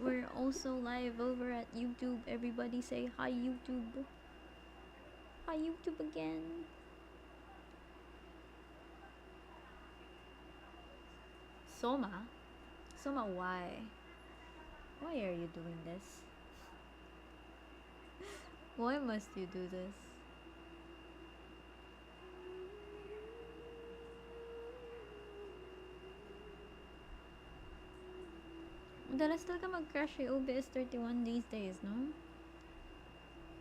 we're also live over at YouTube. Everybody say hi YouTube. Hi YouTube again. Soma? Soma, why? Why are you doing this? Why must you do this? Madalas talaga mag-crash yung OBS 31 these days, no?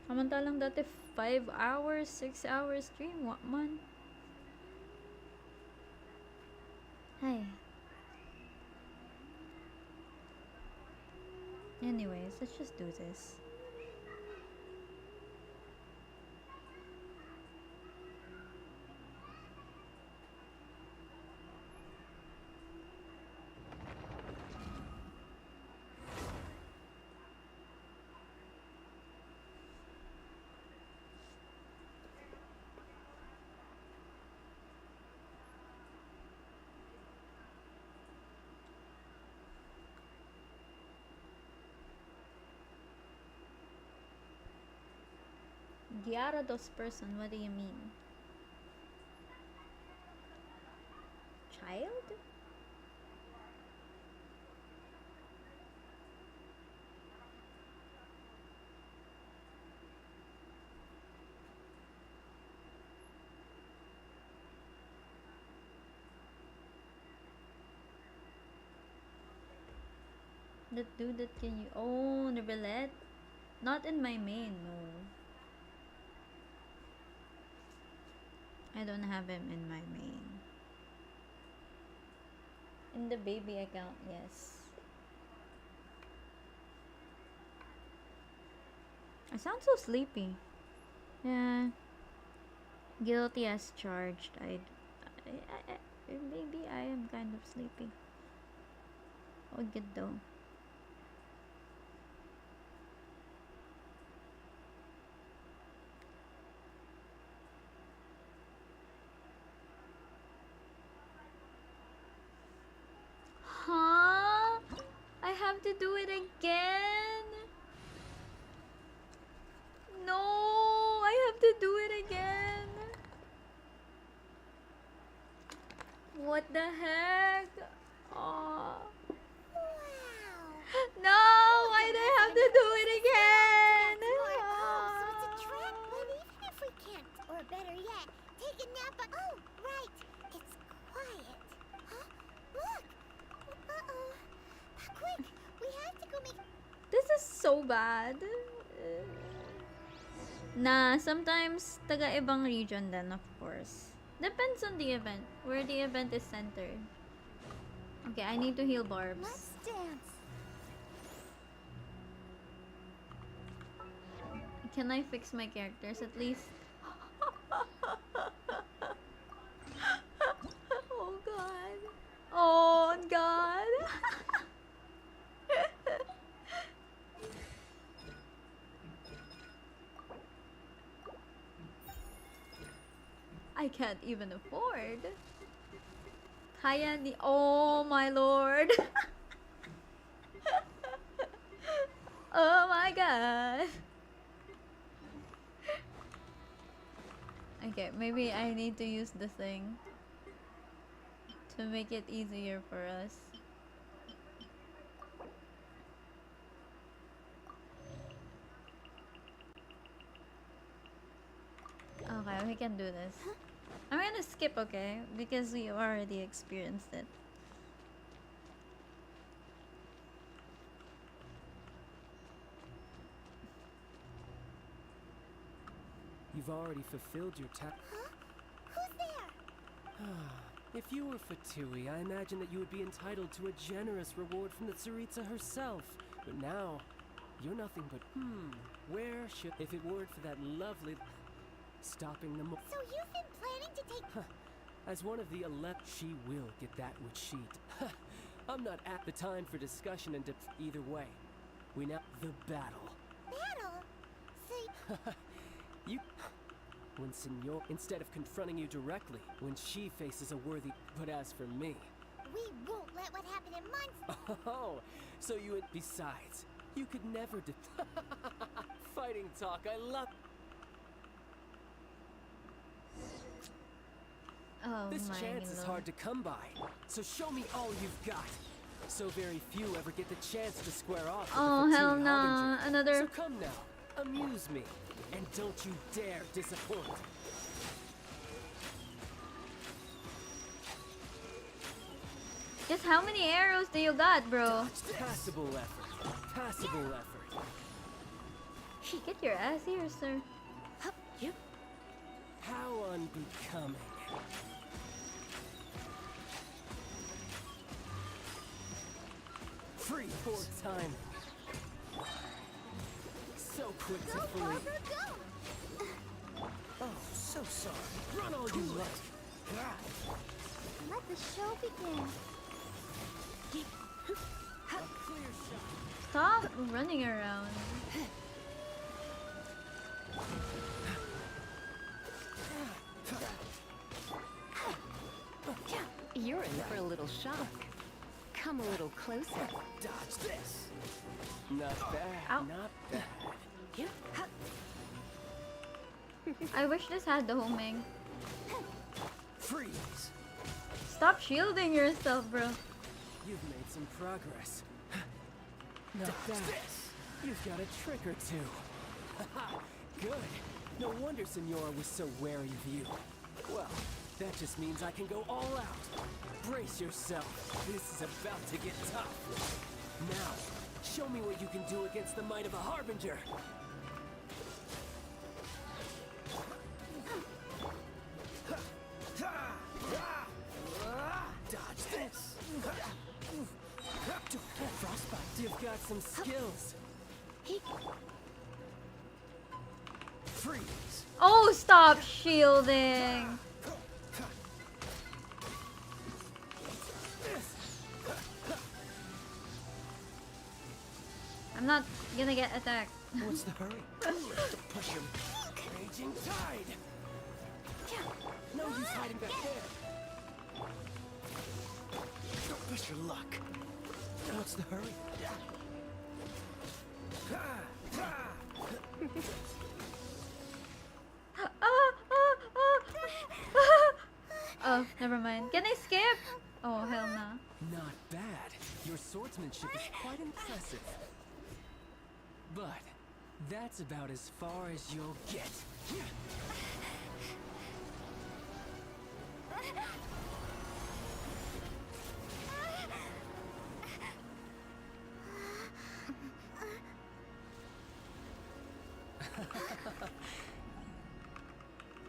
Samantalang dati 5 hours, 6 hours stream. What man? Hi. Anyways, let's just do this. Gyarados person, what do you mean? Child? That dude that can you... Oh, the roulette? Not in my main, no. I don't have him in my main. In the baby account, yes. I sound so sleepy. Yeah. Guilty as charged. Maybe I am kind of sleepy. Oh, good though. Huh? I have to do it again? No, I have to do it again. What the heck? Oh. No, why do I have to do it again? So it's a trap, but even if we can't, or better yet, take a nap. Oh, right, it's quiet. Huh? Look. Uh-oh. Quick, we have to go make. This is so bad. Nah, sometimes taga-ibang region then, of course. Depends on the event, where the event is centered. Okay, I need to heal Barbs. Let's dance. Can I fix my characters at least? Oh god. Oh god. I can't even afford. Kaya ni... Oh my lord. Oh my god. Okay, maybe I need to use the thing to make it easier for us. Okay, we can do this. I'm gonna skip, okay? Because we already experienced it. You've already fulfilled your task. Huh? Who's there? If you were Fatui, I imagine that you would be entitled to a generous reward from the Tsaritsa herself. But now, you're nothing but, where should... If it weren't for that lovely... Stopping them... So you've been planning to take... As one of the elect, she will get that which she... I'm not at the time for discussion and either way. We now... The battle. Battle? Say... You... When Senor... Instead of confronting you directly, when she faces a worthy... But as for me... We won't let what happened in months... Oh, So you would. Besides, you could never fighting talk. I love. Oh This my chance is lord. hard to come by. So show me all you've got. So very few ever get the chance to square off with Oh the hell Fatui nah. Harbinger. Another. So come now, amuse me, and don't you dare disappoint. Just how many arrows do you got, bro? Passable effort. Passable effort. Get your ass here, sir. How unbecoming. Free for time. So quick to flee. Barbara, go! Oh, so sorry. Run all you like. Let the show begin. A clear shot. Stop running around. You're in for a little shock. Come a little closer. Dodge this. Not bad. Ow. Not bad. I wish this had the homing. Freeze. Stop shielding yourself, bro. You've made some progress. Not bad. You've got a trick or two. Good. No wonder Senora was so wary of you. Well, that just means I can go all out. Brace yourself. This is about to get tough. Now, show me what you can do against the might of a Harbinger. Dodge this. Don't get frostbite. You've got some skills. Freeze. Oh, stop shielding. I'm not gonna get attacked. What's the hurry? Don't push him. Raging tide. No use hiding back there. Don't push your luck. What's the hurry? Oh, never mind. Can I skip? Oh, hell nah. Not bad. Your swordsmanship is quite impressive. But that's about as far as you'll get.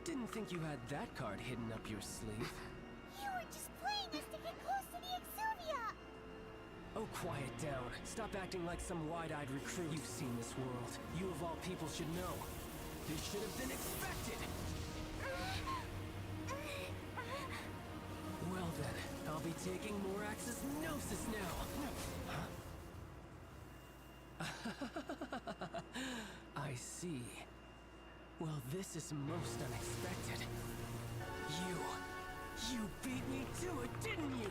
Didn't think you had that card hidden up your sleeve. You were just playing this to get close to the Exuvia! Oh, quiet down. Stop acting like some wide-eyed recruit. You've seen this world. You of all people should know. This should have been expected. Well then, I'll be taking Morax's Gnosis now. I see. Well, this is most unexpected. You beat me to it, didn't you?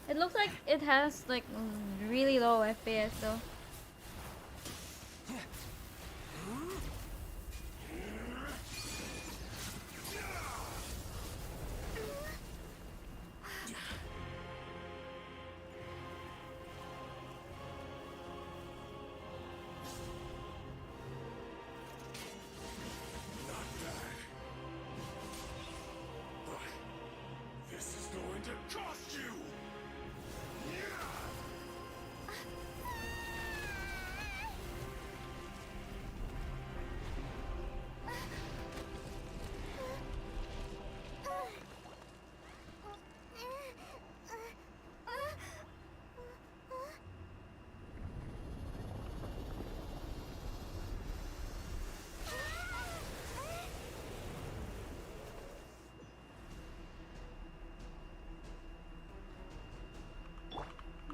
It looks like it has like really low FPS though. This is going to cost you!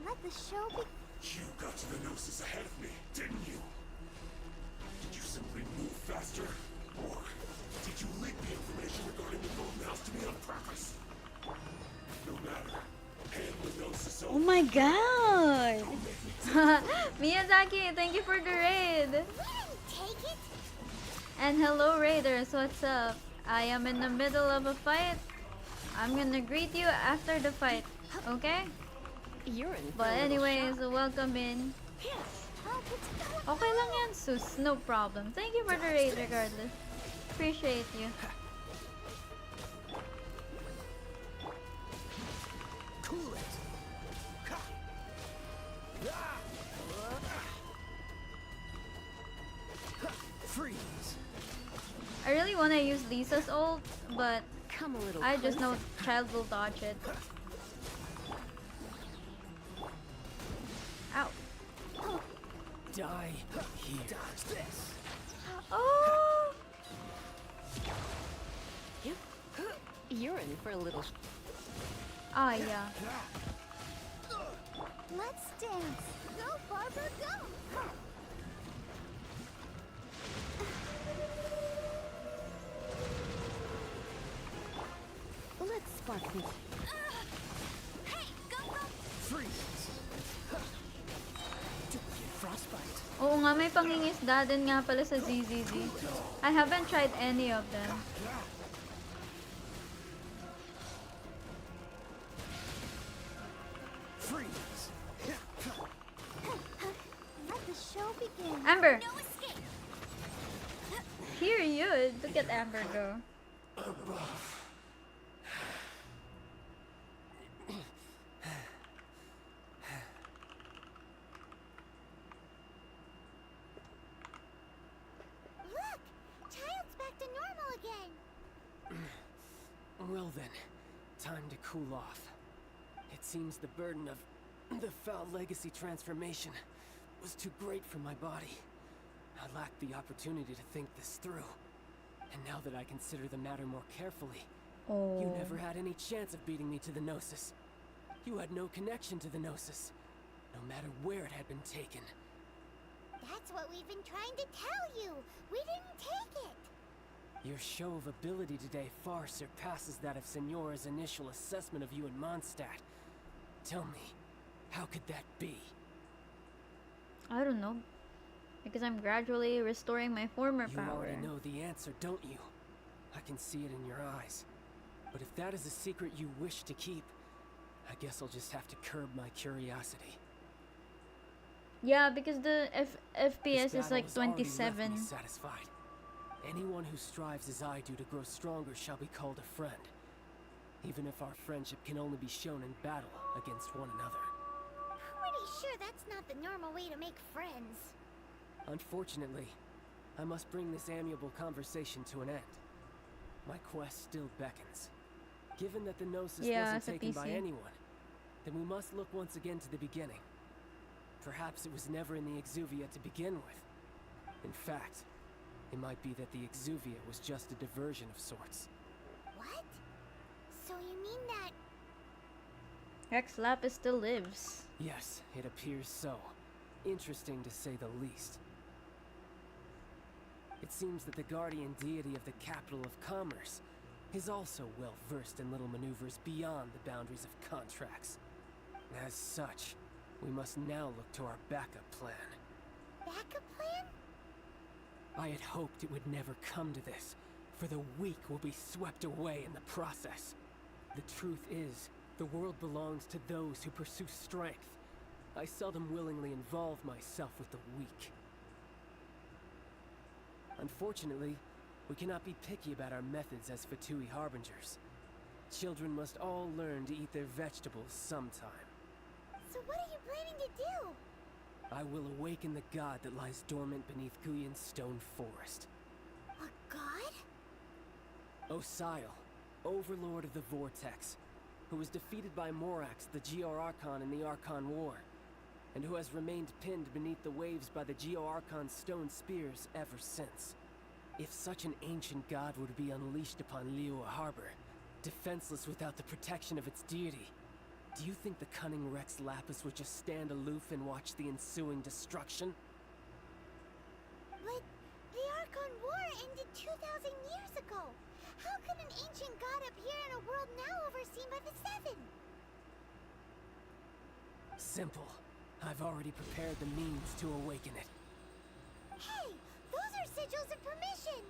Let the show begin. You got to the Gnosis ahead of me, didn't you? Did you simply move faster? Or did you leak the information regarding the Golden House to me on purpose? No matter. Hand the gnosis Oh over. my god! Miyazaki, thank you for the raid! We didn't take it. And hello raiders, what's up? I am in the middle of a fight. I'm gonna greet you after the fight, okay? You're in for But a little anyways, shock. welcome in. Oh, it's going Okay lang yan, sus. No problem. Thank you for the raid regardless. Appreciate you. Cool it. Ha. Ah. Ha. Freeze. I really wanna use Lisa's ult, but Come a little I just know closer. Child will dodge it. Ow. Die here. Dodge this. Oh! You're in for a little. Ah, yeah. Let's dance. Go, Barbara, go. Let's spark this. Hey, go, go. Freeze. Ha. Don't get frostbite. Oo nga, may pangingisda din nga pala sa ZZZ. I haven't tried any of them. Freeze. Let the show begin. Amber! No escape. Period! Look at Amber go. Look, Child's back to normal again. Well then, time to cool off. It seems the burden of the foul legacy transformation was too great for my body. I lacked the opportunity to think this through. And now that I consider the matter more carefully, Oh. you never had any chance of beating me to the Gnosis. You had no connection to the Gnosis, no matter where it had been taken. That's what we've been trying to tell you. We didn't take it. Your show of ability today far surpasses that of Senora's initial assessment of you in Mondstadt. Tell me, how could that be? I don't know. Because I'm gradually restoring my former You power. already know the answer, don't you? I can see it in your eyes. But if that is a secret you wish to keep, I guess I'll just have to curb my curiosity. Yeah, because the FPS This is battle like has already left 27. me satisfied. Anyone who strives as I do to grow stronger shall be called a friend. Even if our friendship can only be shown in battle against one another. Pretty sure that's not the normal way to make friends. Unfortunately, I must bring this amiable conversation to an end. My quest still beckons. Given that the Gnosis Yeah, wasn't it's a taken by PC. anyone, then we must look once again to the beginning. Perhaps it was never in the Exuvia to begin with. In fact, it might be that the Exuvia was just a diversion of sorts. What? So you mean that... Rex Lapis still lives. Yes, it appears so. Interesting to say the least. It seems that the guardian deity of the capital of commerce is also well versed in little maneuvers beyond the boundaries of contracts. As such, we must now look to our backup plan. backup plan? I had hoped it would never come to this, for the weak will be swept away in the process. The truth is, the world belongs to those who pursue strength. I seldom willingly involve myself with the weak. Unfortunately, we cannot be picky about our methods as Fatui Harbingers. Children must all learn to eat their vegetables sometime. So what are you planning to do? I will awaken the god that lies dormant beneath Guyon's stone forest. A god? Osial, overlord of the Vortex, who was defeated by Morax, the Geo-Archon in the Archon War, and who has remained pinned beneath the waves by the Geo-Archon's stone spears ever since. If such an ancient god were to be unleashed upon liyue Harbor, defenseless without the protection of its deity, do you think the cunning Rex Lapis would just stand aloof and watch the ensuing destruction? But the Archon War ended 2,000 years ago. How could an ancient god appear in a world now overseen by the Seven? Simple. I've already prepared the means to awaken it. Hey, those are sigils of permission!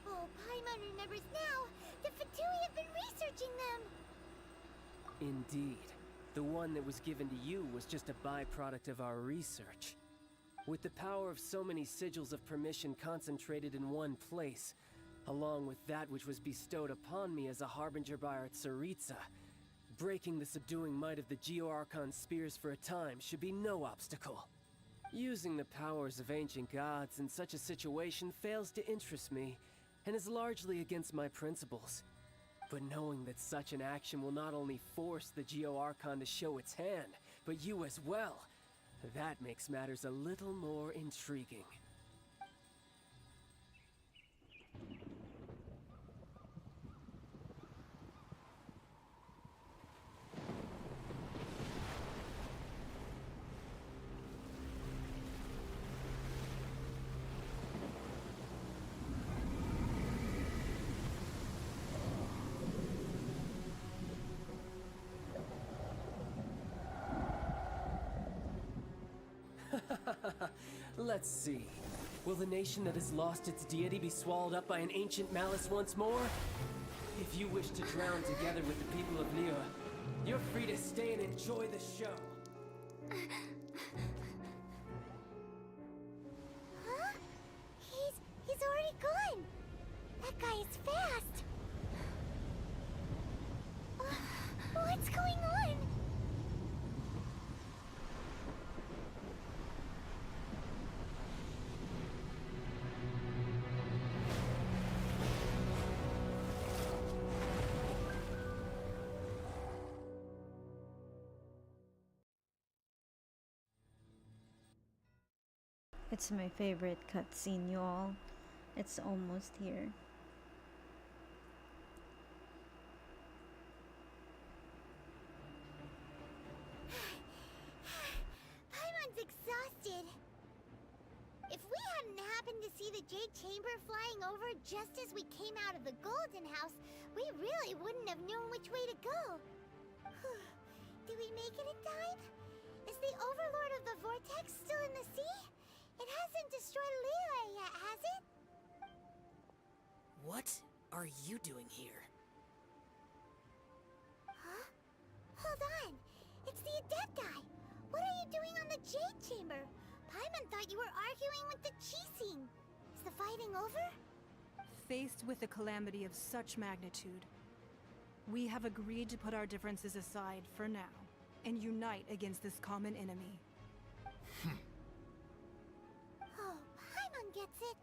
Oh, Paimon remembers now. The Fatui have been researching them. Indeed. The one that was given to you was just a byproduct of our research. With the power of so many sigils of permission concentrated in one place, along with that which was bestowed upon me as a harbinger by our Tsaritsa, breaking the subduing might of the Geo-Archon spears for a time should be no obstacle. Using the powers of ancient gods in such a situation fails to interest me, and is largely against my principles. But knowing that such an action will not only force the Geo-Archon to show its hand, but you as well, that makes matters a little more intriguing. Let's see. Will the nation that has lost its deity be swallowed up by an ancient malice once more? If you wish to drown together with the people of liyue, you're free to stay and enjoy the show. Huh? He's already gone. That guy is fast. What's going on? It's my favorite cutscene, y'all. It's almost here. Paimon's exhausted. If we hadn't happened to see the Jade Chamber flying over just as we came out of the Golden House, we really wouldn't have known which way to go. Did we make it in time? Is the Overlord of the Vortex still in the sea? It hasn't destroyed liyue yet, has it? What are you doing here? Huh? Hold on. It's the Adepti. What are you doing on the Jade Chamber? Paimon thought you were arguing with the Chising. Is the fighting over? Faced with a calamity of such magnitude, we have agreed to put our differences aside for now and unite against this common enemy. Oh, Paimon gets it.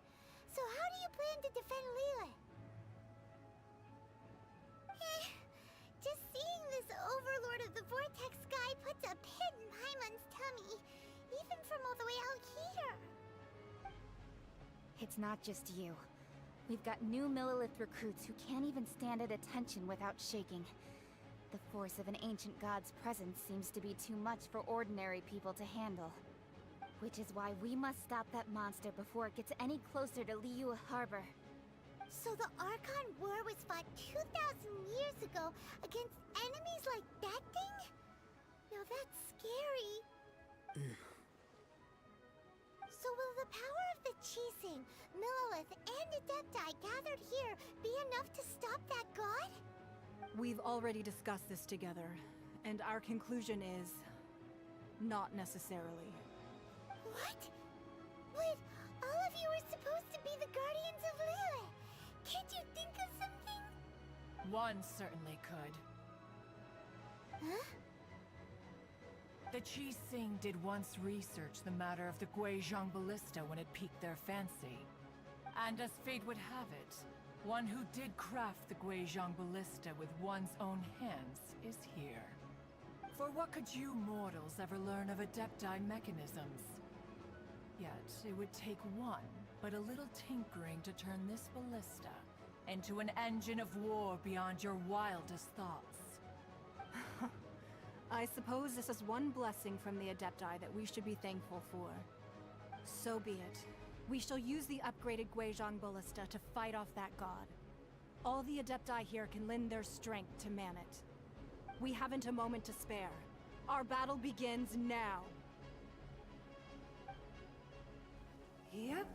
So how do you plan to defend liyue? Just seeing this Overlord of the Vortex guy puts a pit in Paimon's tummy, even from all the way out here. It's not just you. We've got new Millilith recruits who can't even stand at attention without shaking. The force of an ancient god's presence seems to be too much for ordinary people to handle. Which is why we must stop that monster before it gets any closer to Liyue Harbor. So the Archon War was fought 2,000 years ago against enemies like that thing? Now that's scary. So will the power of the Chising, Millilith, and Adepti gathered here be enough to stop that god? We've already discussed this together, and our conclusion is not necessarily. What? But all of you are supposed to be the guardians of liyue. Can't you think of something? One certainly could. Huh? The Chising did once research the matter of the Guizhong Ballista when it piqued their fancy. And as fate would have it, one who did craft the Guizhong Ballista with one's own hands is here. For what could you mortals ever learn of Adepti mechanisms? Yet, it would take one, but a little tinkering to turn this ballista into an engine of war beyond your wildest thoughts. I suppose this is one blessing from the Adepti that we should be thankful for. So be it. We shall use the upgraded Guizhong Ballista to fight off that god. All the Adepti here can lend their strength to man it. We haven't a moment to spare. Our battle begins now. Yep.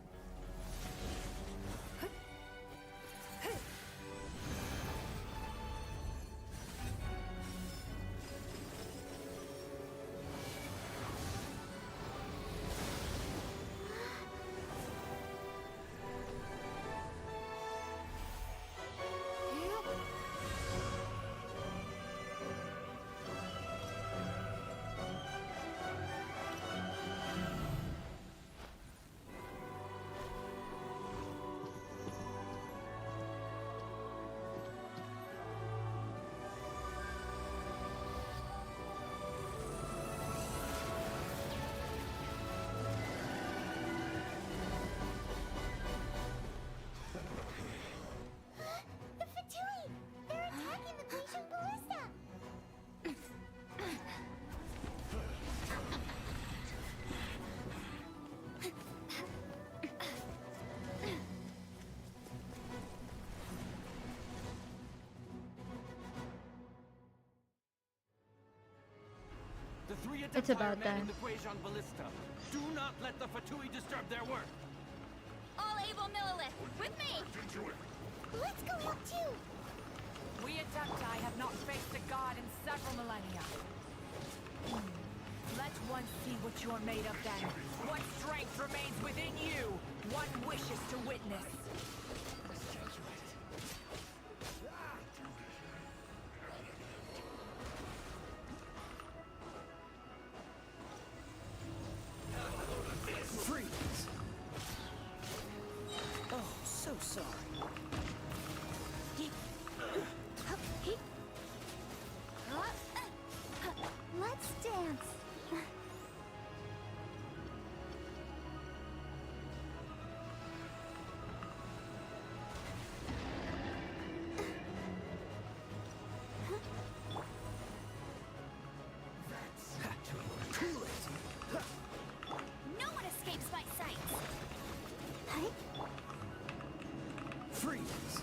The Fatui! They're attacking the Guizhong Ballista! The three It's Adepti about are manning time. the Guizhong Ballista. Do not let the Fatui disturb their work. All able Millilith, with me! Into it. Let's go out too! We Adepti have not faced a god in several millennia. Let one see what you're made of then. What strength remains within you, one wishes to witness. Freeze! Oh, so sorry. Let's dance! Cool it! No one escapes my sights! Freeze!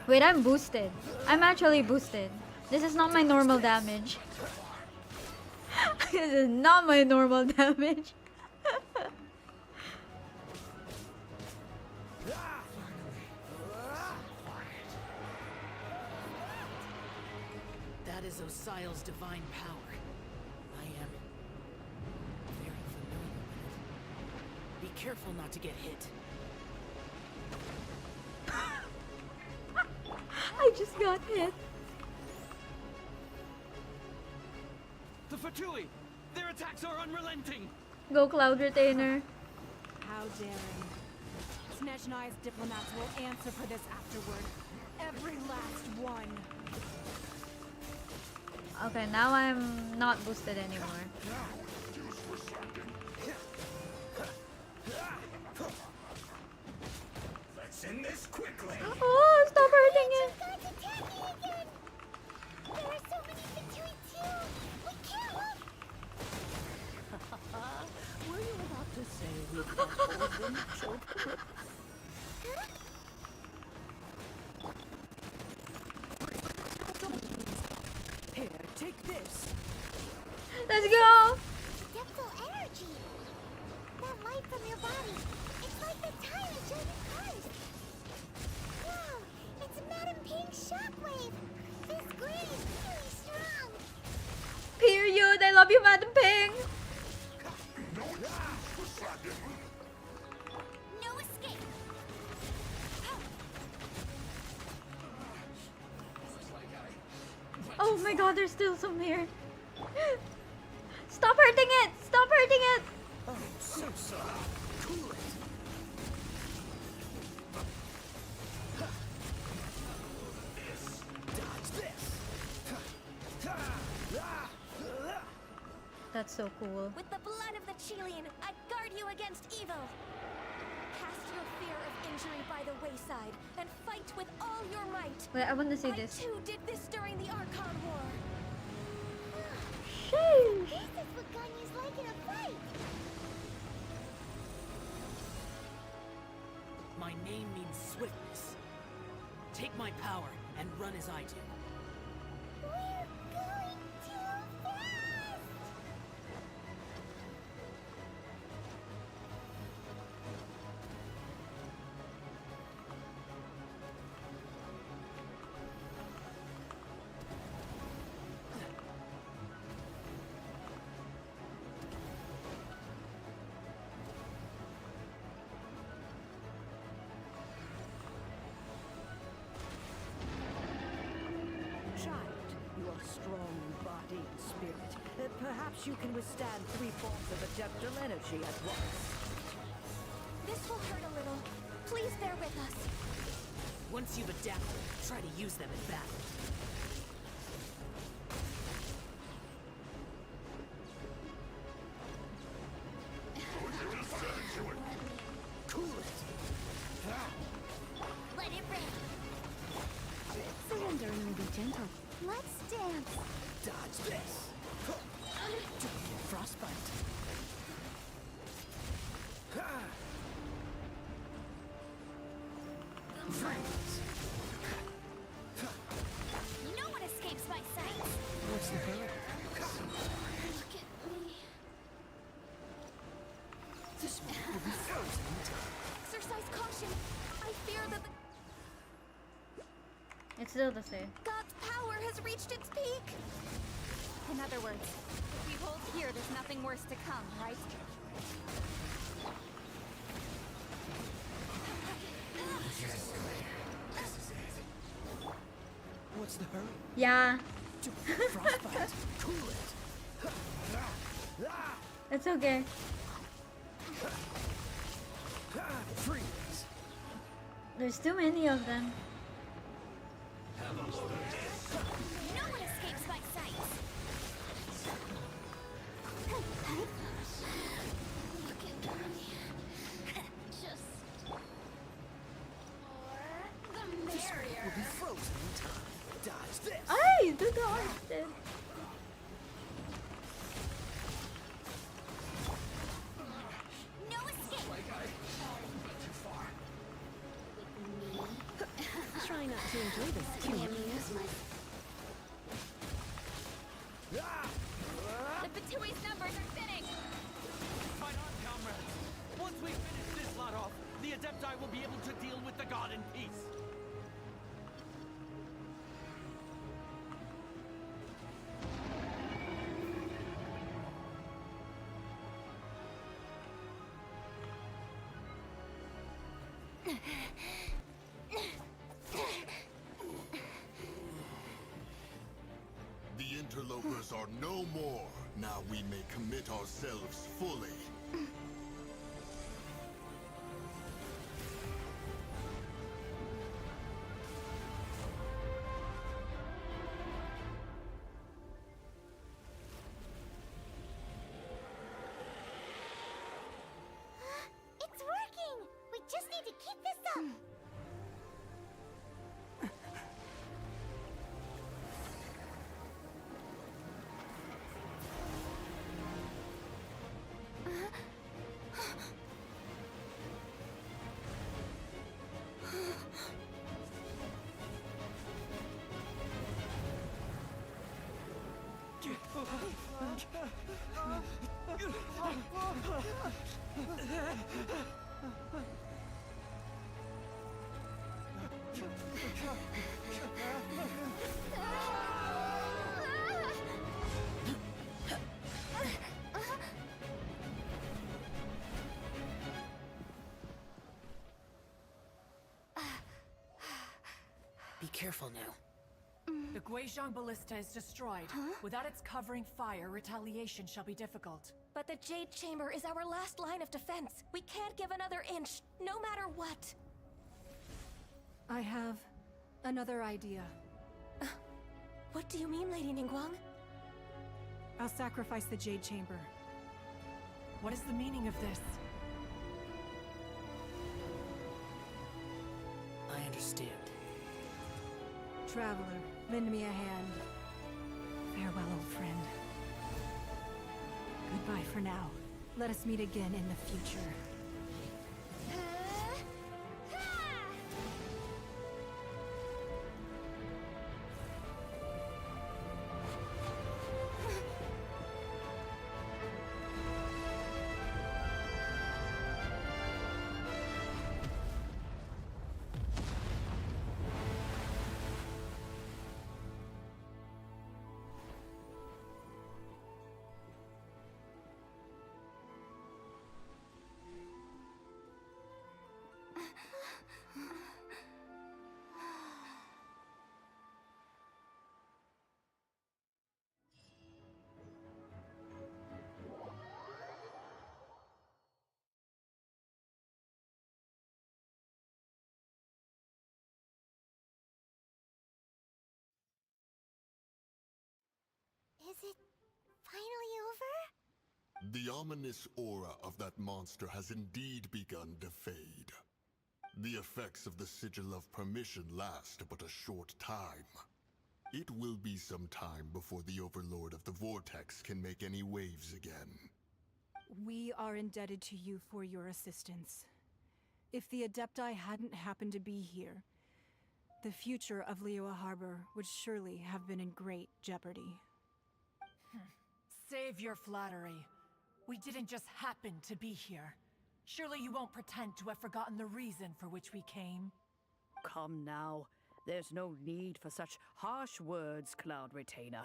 Wait, I'm boosted. I'm actually boosted. This is not my normal damage. This is not my normal damage. That is Osial's divine power. I am very familiar with it. Be careful not to get hit. I just got hit. The Fatui! Their attacks are unrelenting! Go Cloud Retainer. How daring. Snezhnai's diplomats will answer for this afterward. Every last one. Okay, now I'm not boosted anymore. Let's end this quickly. Oh, stop hurting it. God's attacking again! There are so many Fatui too! We can't look! Were you about to say we can't hold them, children? Here, take this. Let's go. Depthful energy! That light from your body, it's like the time is shining Christ! Wow! It's Madam Pink's shockwave! This grid is really strong! Period. I love you, Madam Ping. No escape! Oh my god, there's still some here. Stop hurting it. Stop hurting it. Oh, so sorry. Cool it. Dodge this. That's so cool. With the blood of the Chilean, I guard you against evil! Cast your fear of injury by the wayside, and fight with all your might! Wait, I want to see I this. too did this during the Archon War! Sheesh. This is what Ganya's like in a fight! My name means swiftness. Take my power and run as I do. We're going too fast! Child, you are strong in body and spirit. Perhaps you can withstand 3 forms of adeptal energy at once. This will hurt a little. Please bear with us. Once you've adapted, try to use them in battle. Cool it! Let it rip! Surrender and be gentle. Let's dance. Dodge this! Frostbite. Freeze! No one escapes my sight! What's the hurry? Look at me. This one will be frozen in time. Exercise caution. I fear that the It's still the same. God's power has reached its peak. In other words, if we hold here, there's nothing worse to come, right? What's the hurry? Yeah, Frostbite! Cool it! it's okay. Freeze! There's too many of them. No one escapes my sight! Look at me. Just the merrier. Will be frozen in time. Dodge this! Ay, do the arrested. No escape! Try not to enjoy this too much. The Batui's numbers are thinning. Fight on, comrades! Once we finish this lot off, the Adepti will be able to deal with the god in peace. The interlopers are no more. Now we may commit ourselves fully. It's working! We just need to keep this up! Be careful now. The Guizhong Ballista is destroyed. Without its covering fire, retaliation shall be difficult. But the Jade Chamber is our last line of defense. We can't give another inch, no matter what. I have another idea. What do you mean, Lady Ningguang? I'll sacrifice the Jade Chamber. What is the meaning of this? I understand. Traveler, lend me a hand. Farewell, old friend. Goodbye for now. Let us meet again in the future. it finally over? The ominous aura of that monster has indeed begun to fade. The effects of the Sigil of Permission last but a short time. It will be some time before the Overlord of the Vortex can make any waves again. We are indebted to you for your assistance. If the Adepti hadn't happened to be here, the future of Liyue Harbor would surely have been in great jeopardy. Save your flattery. We didn't just happen to be here. Surely you won't pretend to have forgotten the reason for which we came. Come now. There's no need for such harsh words, Cloud Retainer.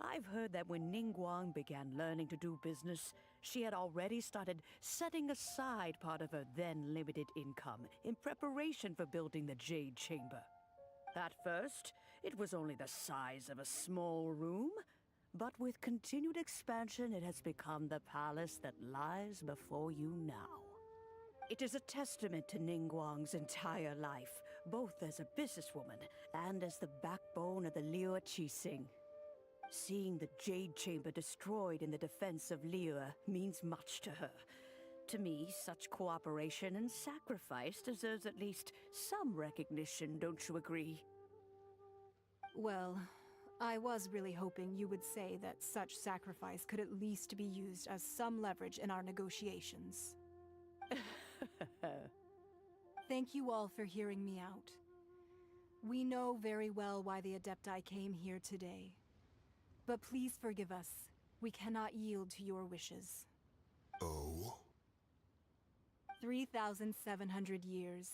I've heard that when Ningguang began learning to do business, she had already started setting aside part of her then limited income in preparation for building the Jade Chamber. At first, it was only the size of a small room, but with continued expansion, it has become the palace that lies before you now. It is a testament to Ningguang's entire life, both as a businesswoman and as the backbone of the Liyue Qixing. Seeing the Jade Chamber destroyed in the defense of Liyue means much to her. To me, such cooperation and sacrifice deserves at least some recognition, don't you agree? Well, I was really hoping you would say that such sacrifice could at least be used as some leverage in our negotiations. Thank you all for hearing me out. We know very well why the Adepti came here today. But please forgive us. We cannot yield to your wishes. Oh? 3,700 years.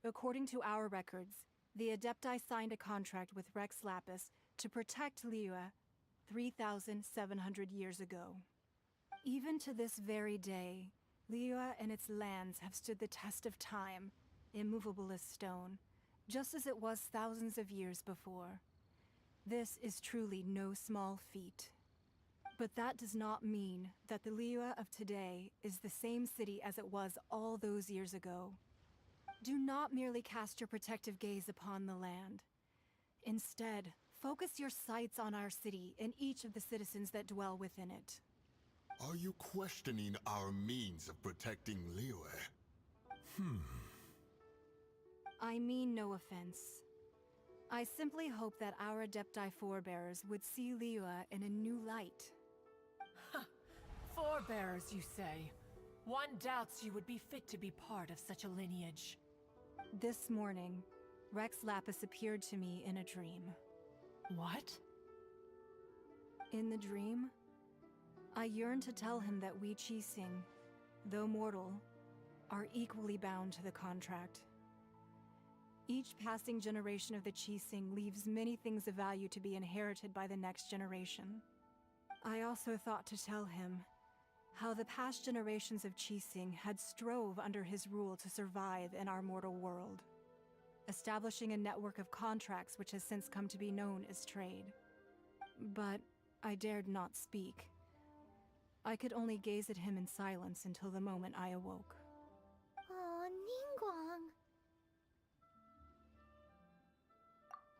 According to our records, the Adepti signed a contract with Rex Lapis to protect Liyue 3,700 years ago. Even to this very day, Liyue and its lands have stood the test of time, immovable as stone, just as it was thousands of years before. This is truly no small feat. But that does not mean that the Liyue of today is the same city as it was all those years ago. Do not merely cast your protective gaze upon the land. Instead, focus your sights on our city and each of the citizens that dwell within it. Are you questioning our means of protecting Liyue? I mean no offense. I simply hope that our Adepti forebears would see Liyue in a new light. Forebears, you say? One doubts you would be fit to be part of such a lineage. This morning, Rex Lapis appeared to me in a dream. What? In the dream, I yearned to tell him that we Qixing, though mortal, are equally bound to the contract. Each passing generation of the Qixing leaves many things of value to be inherited by the next generation. I also thought to tell him how the past generations of Qixing had strove under his rule to survive in our mortal world, establishing a network of contracts which has since come to be known as trade. But I dared not speak. I could only gaze at him in silence until the moment I awoke. Oh, Ningguang.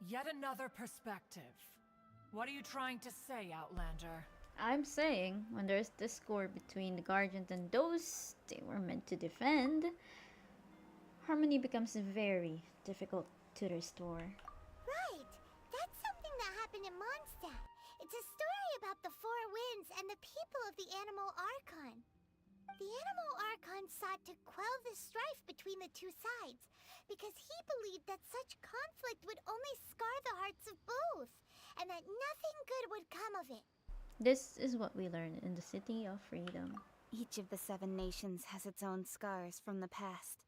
Yet another perspective. What are you trying to say, Outlander? I'm saying, when there's discord between the Guardians and those they were meant to defend, harmony becomes very difficult to restore. Right! That's something that happened in Mondstadt. It's a story about the Four Winds and the people of the Animal Archon. The Animal Archon sought to quell the strife between the two sides, because he believed that such conflict would only scar the hearts of both, and that nothing good would come of it. This is what we learn in the City of Freedom. Each of the 7 nations has its own scars from the past.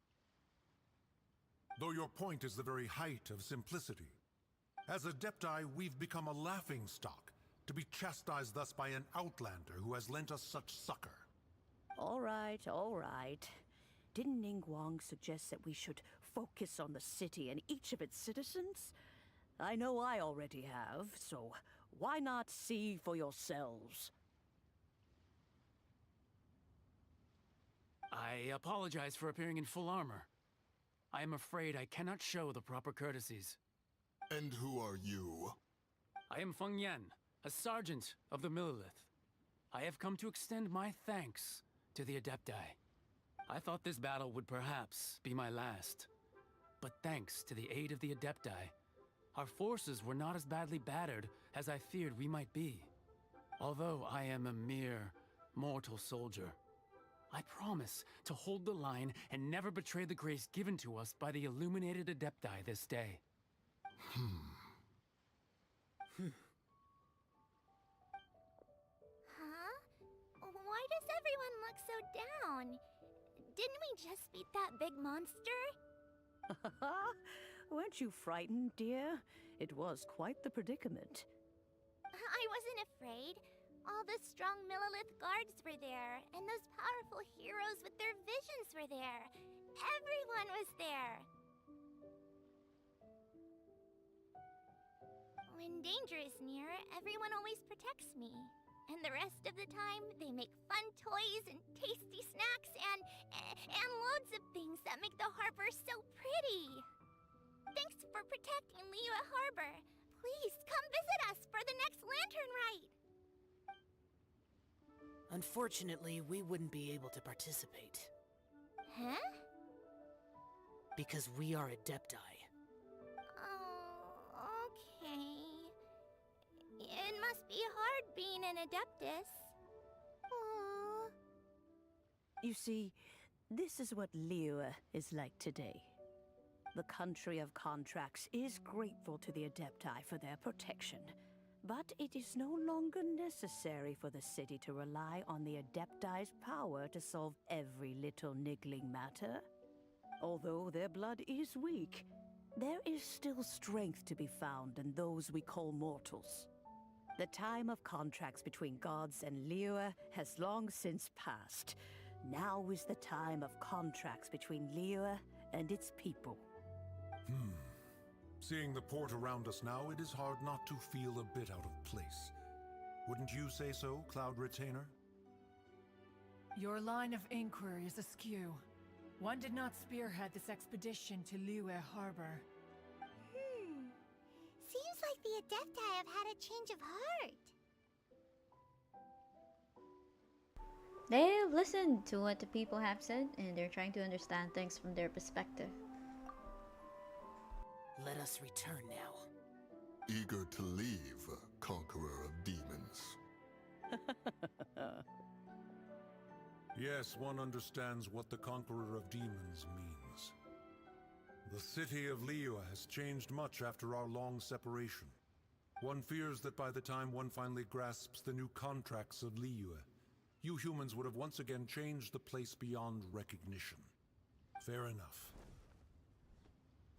Though your point is the very height of simplicity. As Adepti, we've become a laughingstock, to be chastised thus by an outlander who has lent us such succor. All right, all right. Didn't Ningguang suggest that we should focus on the city and each of its citizens? I know I already have, so why not see for yourselves? I apologize for appearing in full armor. I am afraid I cannot show the proper courtesies. And who are you? I am Feng Yan, a sergeant of the Millelith, I have come to extend my thanks to the Adepti. I thought this battle would perhaps be my last. But thanks to the aid of the Adepti, our forces were not as badly battered as I feared we might be. Although I am a mere mortal soldier, I promise to hold the line and never betray the grace given to us by the illuminated Adepti this day. Huh? Why does everyone look so down? Didn't we just beat that big monster? Weren't you frightened, dear? It was quite the predicament. I wasn't afraid. All the strong Millelith guards were there, and those powerful heroes with their visions were there. Everyone was there. When danger is near, everyone always protects me. And the rest of the time, they make fun toys and tasty snacks and loads of things that make the harbor so pretty. Thanks for protecting liyue Harbor. Please come visit us for the next lantern rite. Unfortunately, we wouldn't be able to participate. Huh? Because we are Adepti. Oh, okay. It must be hard being an Adeptus. Aww. You see, this is what liyue is like today. The country of contracts is grateful to the Adepti for their protection, but it is no longer necessary for the city to rely on the Adepti's power to solve every little niggling matter. Although their blood is weak, there is still strength to be found in those we call mortals. The time of contracts between gods and liyue has long since passed. Now is the time of contracts between liyue and its people. Seeing the port around us now, it is hard not to feel a bit out of place. Wouldn't you say so, Cloud Retainer? Your line of inquiry is askew. One did not spearhead this expedition to liyue Harbor. Seems like the Adepti have had a change of heart. They've listened to what the people have said, and they're trying to understand things from their perspective. Let us return now. Eager to leave, conqueror of demons. Yes, one understands what the Conqueror of Demons means. The city of liyue has changed much after our long separation. One fears that by the time one finally grasps the new contracts of liyue, you humans would have once again changed the place beyond recognition. Fair enough.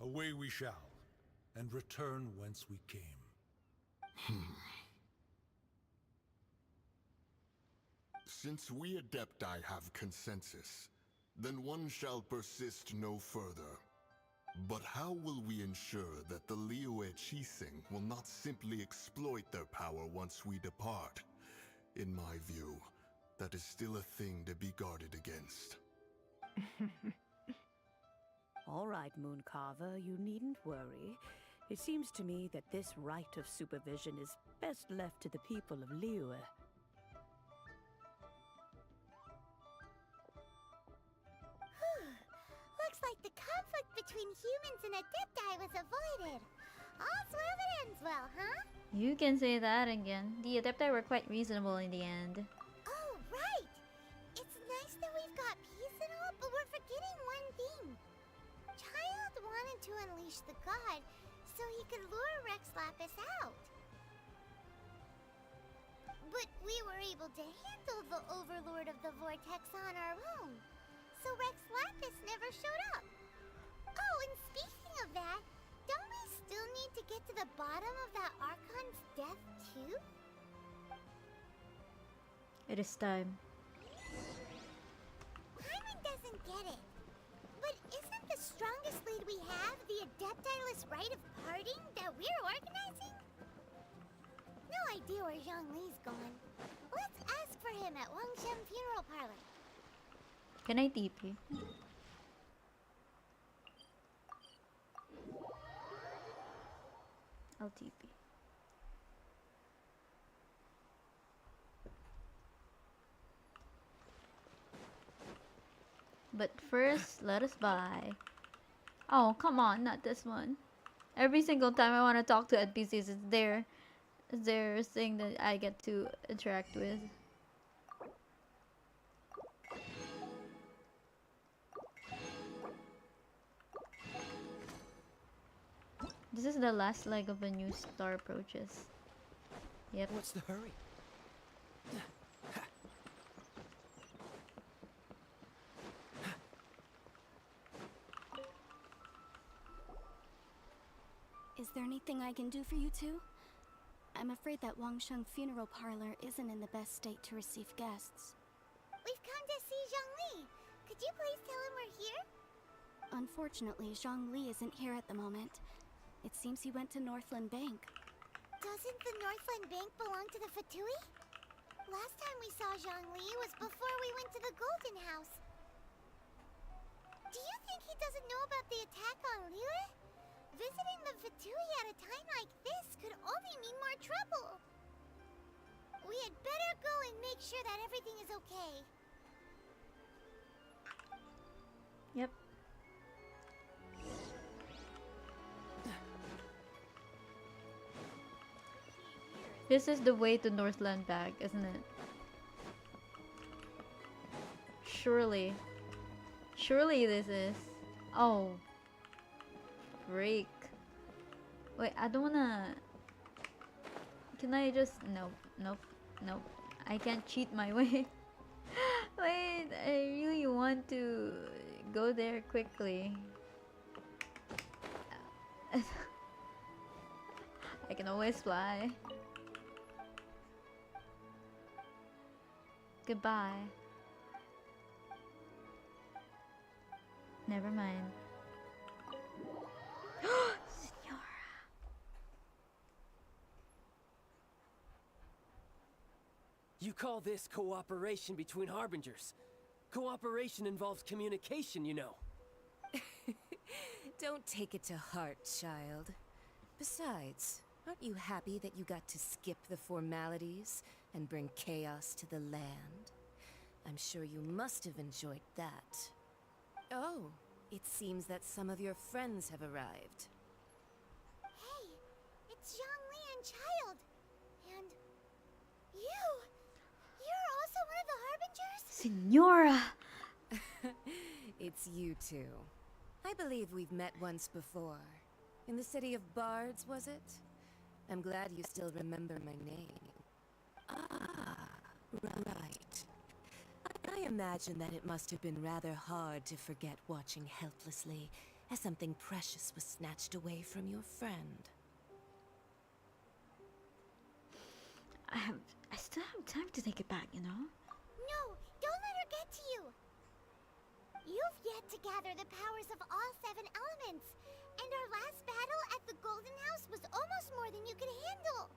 Away we shall, and return whence we came. Since we Adepti have consensus, then one shall persist no further. But how will we ensure that the liyue Chising will not simply exploit their power once we depart? In my view, that is still a thing to be guarded against. All right, Mooncarver, you needn't worry. It seems to me that this right of supervision is best left to the people of liyue. Looks like the conflict between humans and Adepti was avoided. All's well that ends well, huh? You can say that again. The Adepti were quite reasonable in the end. Oh, right! It's nice that we've got peace and all, but we're forgetting one thing. Child wanted to unleash the god so he could lure Rex Lapis out. But we were able to handle the Overlord of the Vortex on our own, so Rex Lapis never showed up. Oh, and speaking of that, don't we still need to get to the bottom of that Archon's death, too? It is time. Paimon doesn't get it. But isn't the strongest lead we have the Adeptiless rite of parting that we're organizing? No idea where Zhongli's gone. Let's ask for him at Wangshem Funeral Parlor. Can I TP? I'll TP. But first, let us buy. Oh, come on, not this one. Every single time I want to talk to NPCs, it's their thing that I get to interact with. This is the last leg of a new star approaches. Yep. What's the hurry? Is there anything I can do for you two? I'm afraid that Wangsheng funeral parlor isn't in the best state to receive guests. We've come to see Zhongli. Could you please tell him we're here? Unfortunately, Zhongli isn't here at the moment. It seems he went to Northland Bank. Doesn't the Northland Bank belong to the Fatui? Last time we saw Zhongli was before we went to the Golden House. Do you think he doesn't know about the attack on liyue? Visiting the Fatui at a time like this could only mean more trouble. We had better go and make sure that everything is okay. Yep. This is the way to Northland Bag, isn't it? Surely. Surely this is. Oh. Break. Wait, I don't wanna... Can I just... Nope, nope, nope. I can't cheat my way. Wait, I really want to go there quickly. I can always fly. Goodbye. Never mind. Senora. You call this cooperation between harbingers? Cooperation involves communication, you know. Don't take it to heart, child. Besides, aren't you happy that you got to skip the formalities and bring chaos to the land? I'm sure you must have enjoyed that. Oh, it seems that some of your friends have arrived. Hey, it's Zhongli and Child. And you're also one of the Harbingers? Senora! It's you two. I believe we've met once before. In the city of Bards, was it? I'm glad you still remember my name. Ah, right. I imagine that it must have been rather hard to forget watching helplessly as something precious was snatched away from your friend. I still have time to take it back, you know? No, don't let her get to you. You've yet to gather the powers of all 7 elements. And our last battle at the Golden House was almost more than you could handle.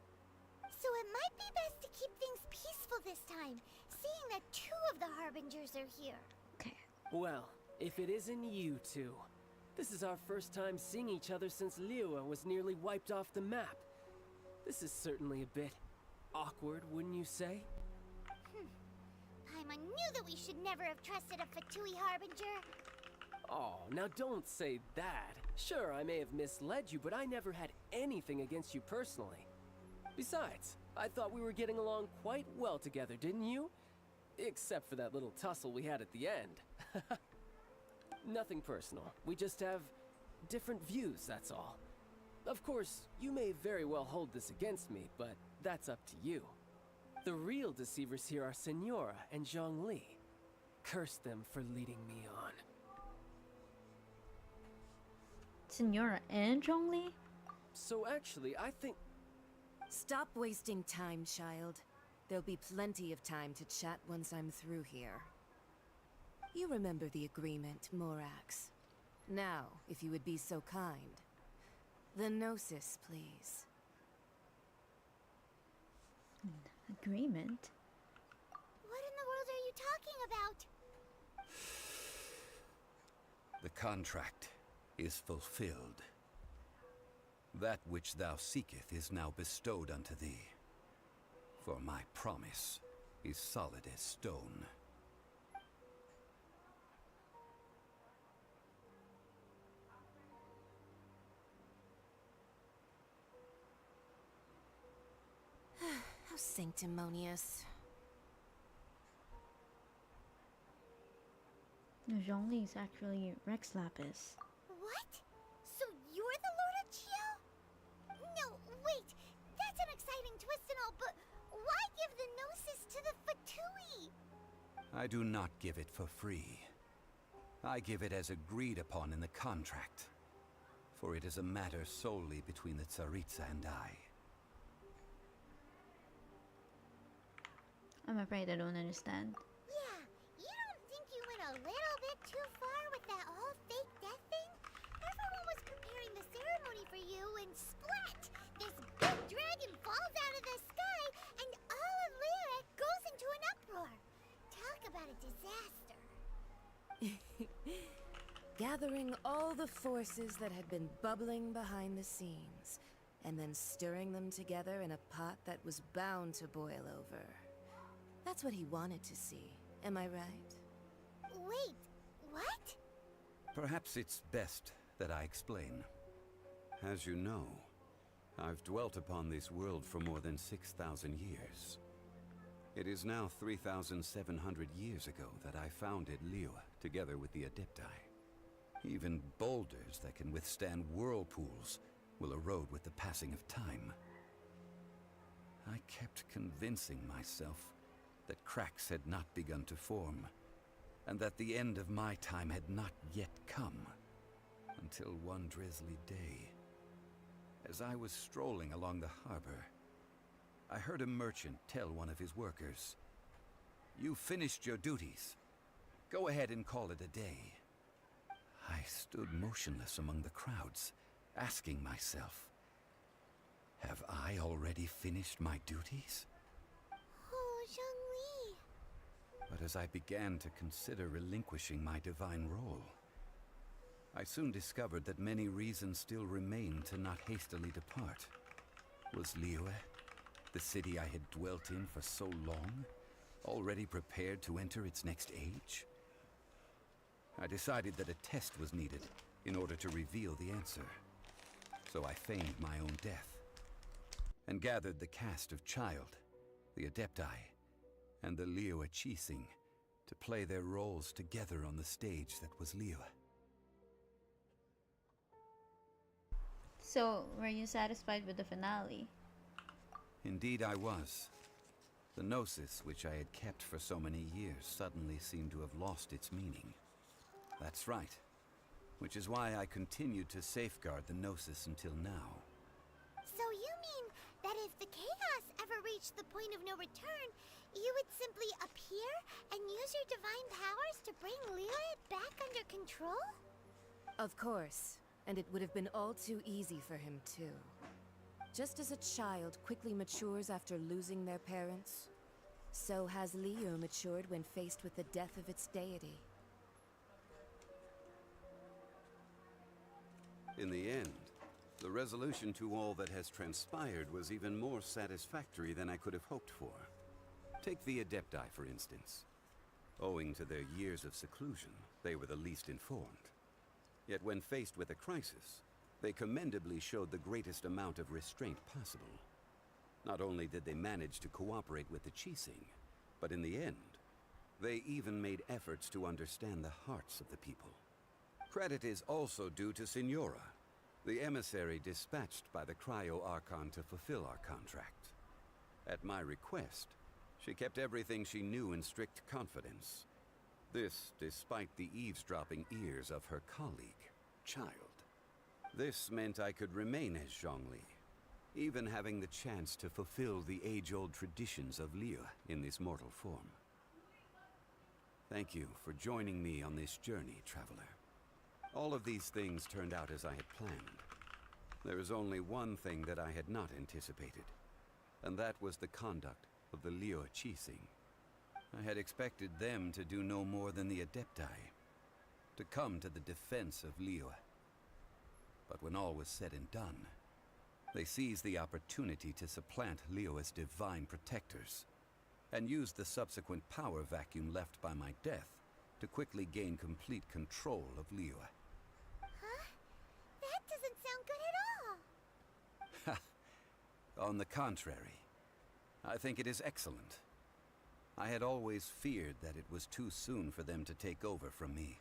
So it might be best to keep things peaceful this time, seeing that 2 of the Harbingers are here. Okay. Well, if it isn't you two. This is our first time seeing each other since Liyue was nearly wiped off the map. This is certainly a bit awkward, wouldn't you say? Paimon knew that we should never have trusted a Fatui Harbinger. Oh, now don't say that. Sure, I may have misled you, but I never had anything against you personally. Besides, I thought we were getting along quite well together, didn't you? Except for that little tussle we had at the end. Nothing personal. We just have different views, that's all. Of course, you may very well hold this against me, but that's up to you. The real deceivers here are Senora and Zhongli. Curse them for leading me on. Senora and Zhongli? So actually, I think... Stop wasting time, child. There'll be plenty of time to chat once I'm through here. You remember the agreement, Morax. Now, if you would be so kind. The Gnosis, please. Agreement? What in the world are you talking about? The contract is fulfilled. That which thou seeketh is now bestowed unto thee. For my promise is solid as stone. sanctimonious. Zhongli is actually Rex Lapis. What? So you're the Lord of Geo? No, wait. That's an exciting twist and all, but why give the Gnosis to the Fatui? I do not give it for free. I give it as agreed upon in the contract. For it is a matter solely between the Tsaritsa and I. I'm afraid I don't understand. Yeah, you don't think you went a little bit too far with that whole fake death thing? Everyone was preparing the ceremony for you and splat! This big dragon falls out of the sky and all of Liyue goes into an uproar. Talk about a disaster. Gathering all the forces that had been bubbling behind the scenes, and then stirring them together in a pot that was bound to boil over. That's what he wanted to see, am I right? Wait, what? Perhaps it's best that I explain. As you know, I've dwelt upon this world for more than 6,000 years. It is now 3,700 years ago that I founded liyue together with the Adepti. Even boulders that can withstand whirlpools will erode with the passing of time. I kept convincing myself that cracks had not begun to form, and that the end of my time had not yet come, until one drizzly day, as I was strolling along the harbor, I heard a merchant tell one of his workers, "You've finished your duties. Go ahead and call it a day." I stood motionless among the crowds, asking myself, have I already finished my duties? Oh, Zhongli. But as I began to consider relinquishing my divine role, I soon discovered that many reasons still remained to not hastily depart. Was Liyue, the city I had dwelt in for so long, already prepared to enter its next age? I decided that a test was needed in order to reveal the answer. So I feigned my own death, and gathered the cast of Child, the Adepti, and the liyue Qixing to play their roles together on the stage that was Liyue. So, were you satisfied with the finale? Indeed I was. The Gnosis, which I had kept for so many years, suddenly seemed to have lost its meaning. That's right. Which is why I continued to safeguard the Gnosis until now. So you mean that if the chaos ever reached the point of no return, you would simply appear and use your divine powers to bring Liyue back under control? Of course, and it would have been all too easy for him too. Just as a child quickly matures after losing their parents, so has Liyue matured when faced with the death of its deity. In the end, the resolution to all that has transpired was even more satisfactory than I could have hoped for. Take the Adepti, for instance. Owing to their years of seclusion, they were the least informed. Yet when faced with a crisis, they commendably showed the greatest amount of restraint possible. Not only did they manage to cooperate with the Qixing, but in the end, they even made efforts to understand the hearts of the people. Credit is also due to Signora, the emissary dispatched by the cryo-archon to fulfill our contract. At my request, she kept everything she knew in strict confidence. This despite the eavesdropping ears of her colleague, Child. This meant I could remain as Zhongli, even having the chance to fulfill the age-old traditions of Liyue in this mortal form. Thank you for joining me on this journey, Traveler. All of these things turned out as I had planned. There is only one thing that I had not anticipated, and that was the conduct of the liyue Qixing. I had expected them to do no more than the Adepti, to come to the defense of Liyue. But when all was said and done, they seized the opportunity to supplant Liyue as divine protectors, and used the subsequent power vacuum left by my death to quickly gain complete control of Liyue. Huh? That doesn't sound good at all. On the contrary, I think it is excellent. I had always feared that it was too soon for them to take over from me.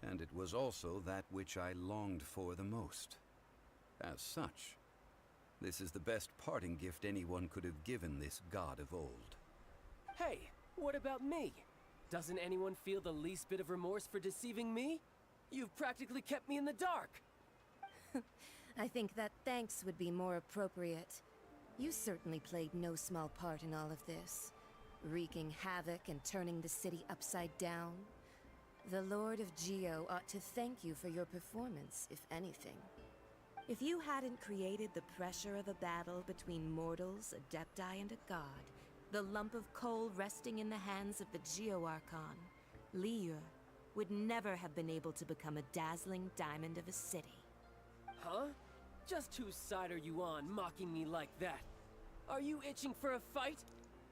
And it was also that which I longed for the most. As such, this is the best parting gift anyone could have given this god of old. Hey, what about me? Doesn't anyone feel the least bit of remorse for deceiving me? You've practically kept me in the dark. I think that thanks would be more appropriate. You certainly played no small part in all of this, wreaking havoc and turning the city upside down. The Lord of Geo ought to thank you for your performance, if anything. If you hadn't created the pressure of a battle between mortals, adepti, and a god, the lump of coal resting in the hands of the Geo-archon, liyue, would never have been able to become a dazzling diamond of a city. Huh? Just whose side are you on, mocking me like that? Are you itching for a fight?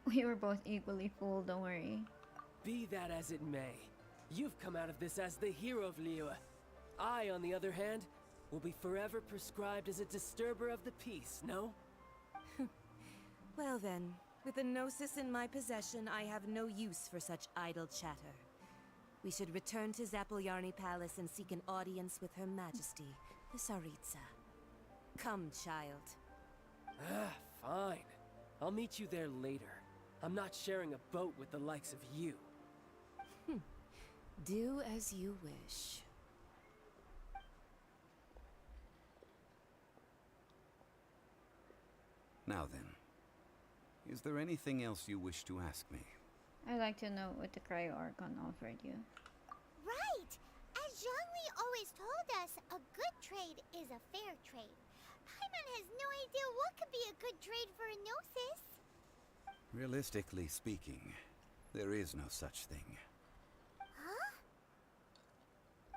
We were both equally fooled, don't worry. Be that as it may, you've come out of this as the hero of Liyue. I, on the other hand, will be forever prescribed as a disturber of the peace, no? Well then, with the Gnosis in my possession, I have no use for such idle chatter. We should return to Zapoljarny Palace and seek an audience with Her Majesty, the Tsaritsa. Come, child. Ah, fine. I'll meet you there later. I'm not sharing a boat with the likes of you. Do as you wish. Now then, is there anything else you wish to ask me? I'd like to know what the Cryo Archon offered you. Right! As Zhongli always told us, a good trade is a fair trade. Paimon has no idea what could be a good trade for a Gnosis. Realistically speaking, there is no such thing. Huh?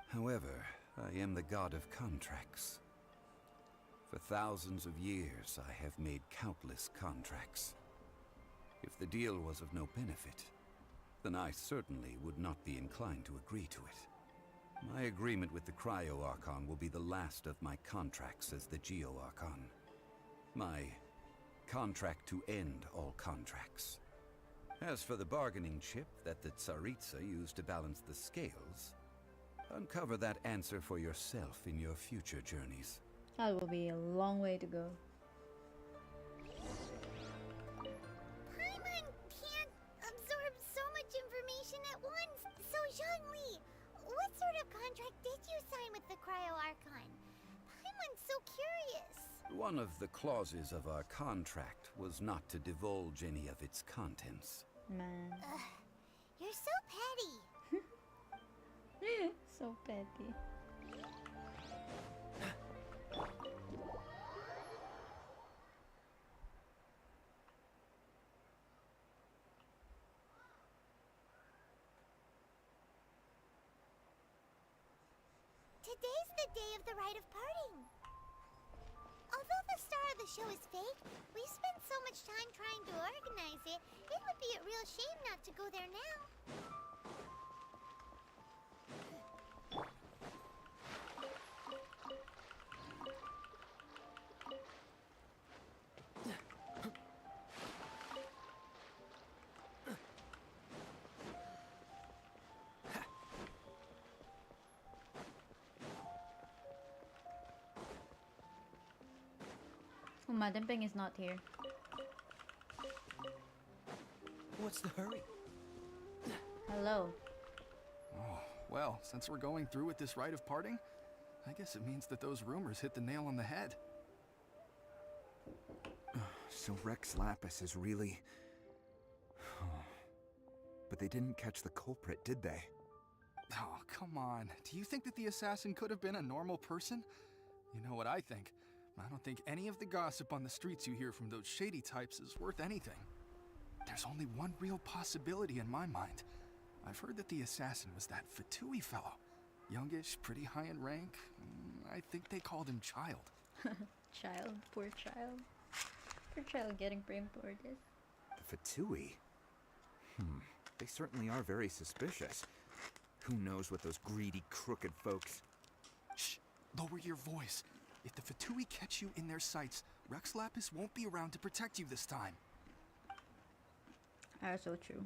However, I am the god of contracts. For thousands of years, I have made countless contracts. If the deal was of no benefit, then I certainly would not be inclined to agree to it. My agreement with the Cryo Archon will be the last of my contracts as the Geo Archon. My contract to end all contracts. As for the bargaining chip that the Tsaritsa used to balance the scales, uncover that answer for yourself in your future journeys. That will be a long way to go. Paimon can't absorb so much information at once. So Zhongli, what sort of contract did you sign with the Cryo Archon? Paimon's so curious. One of the clauses of our contract was not to divulge any of its contents. Man. You're so petty. So petty. Today's the day of the rite of parting. Although the star of the show is fake, we spent so much time trying to organize it, it would be a real shame not to go there now. Oh, Madam Ping is not here. What's the hurry? Hello. Oh, well, since we're going through with this rite of parting, I guess it means that those rumors hit the nail on the head. So Rex Lapis is really... But they didn't catch the culprit, did they? Oh, come on. Do you think that the assassin could have been a normal person? You know what I think. I don't think any of the gossip on the streets you hear from those shady types is worth anything. There's only one real possibility in my mind. I've heard that the assassin was that Fatui fellow. Youngish, pretty high in rank. I think they called him Child. Child, poor child. Poor child getting framed for this. The Fatui? They certainly are very suspicious. Who knows what those greedy, crooked folks... Shh! Lower your voice. If the Fatui catch you in their sights, Rex Lapis won't be around to protect you this time. That's so true.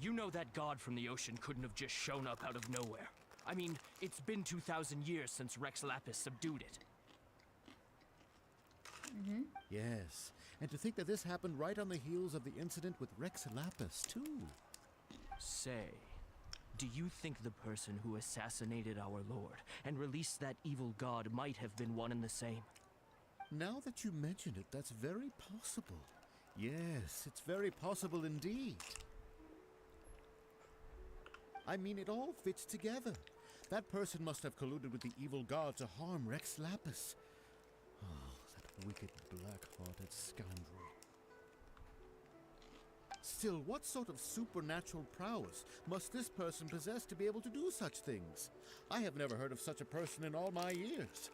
You know that god from the ocean couldn't have just shown up out of nowhere. I mean, it's been 2,000 years since Rex Lapis subdued it. Yes, and to think that this happened right on the heels of the incident with Rex Lapis, too. Say, do you think the person who assassinated our lord and released that evil god might have been one and the same? Now that you mention it, that's very possible. Yes, it's very possible indeed. I mean, it all fits together. That person must have colluded with the evil god to harm Rex Lapis. Oh, that wicked, black-hearted scoundrel. Still, what sort of supernatural prowess must this person possess to be able to do such things? I have never heard of such a person in all my years.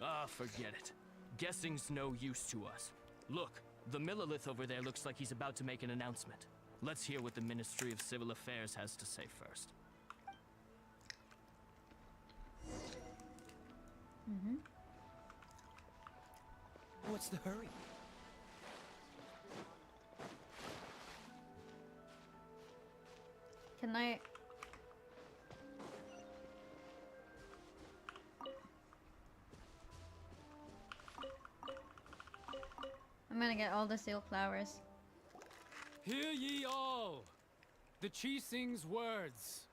Ah, forget it. Guessing's no use to us. Look, the Millilith over there looks like he's about to make an announcement. Let's hear what the Ministry of Civil Affairs has to say first. What's the hurry? Can I... I'm gonna get all the seal flowers. Hear ye all, the Chi-Sing's words.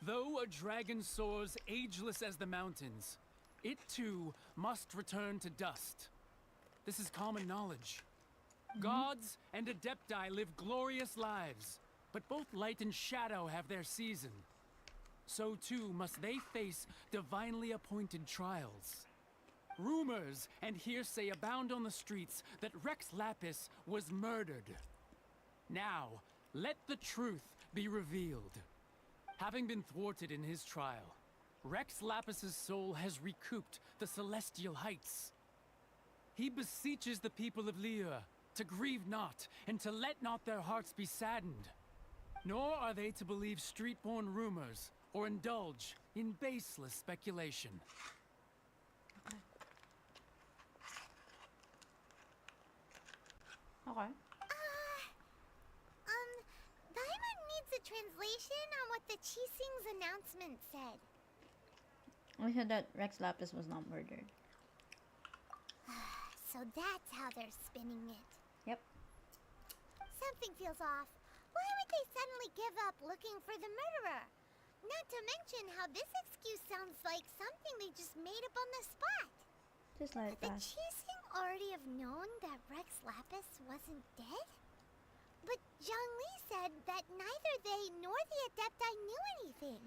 Though a dragon soars ageless as the mountains, it too must return to dust. This is common knowledge. Gods and Adepti live glorious lives, but both light and shadow have their season. So too must they face divinely appointed trials. Rumors and hearsay abound on the streets that Rex Lapis was murdered. Now, let the truth be revealed. Having been thwarted in his trial, Rex Lapis's soul has recouped the celestial heights. He beseeches the people of liyue to grieve not and to let not their hearts be saddened. Nor are they to believe street-born rumors or indulge in baseless speculation. Okay. Daimon needs a translation on what the Chi-Sing's announcement said. We heard that Rex Lapis was not murdered. So that's how they're spinning it. Yep. Something feels off. Why would they suddenly give up looking for the murderer? Not to mention how this excuse sounds like something they just made up on the spot. Just like Could the that. Chi-Sing already have known that Rex Lapis wasn't dead? But Zhongli said that neither they nor the Adepti knew anything.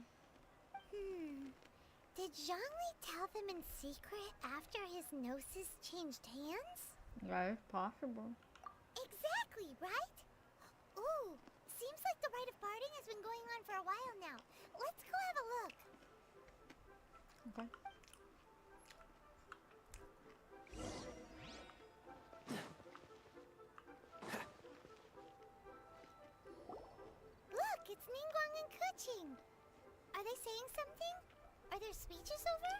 Did Zhongli tell them in secret after his gnosis changed hands? Yeah, it's possible. Exactly, right? Ooh, seems like the rite of parting has been going on for a while now. Let's go have a look. Okay. Look, it's Ningguang and Keqing. Are they saying something? Are their speeches over?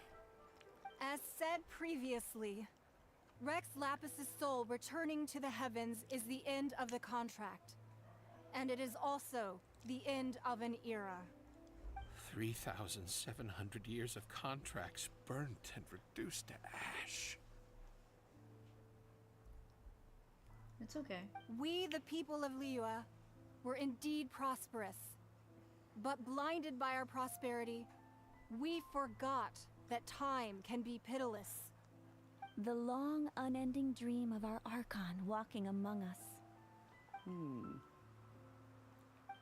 As said previously, Rex Lapis's soul returning to the heavens is the end of the contract. And it is also the end of an era. 3,700 years of contracts burnt and reduced to ash. It's okay. We, the people of liyue, were indeed prosperous. But blinded by our prosperity, we forgot that time can be pitiless. The long, unending dream of our archon walking among us.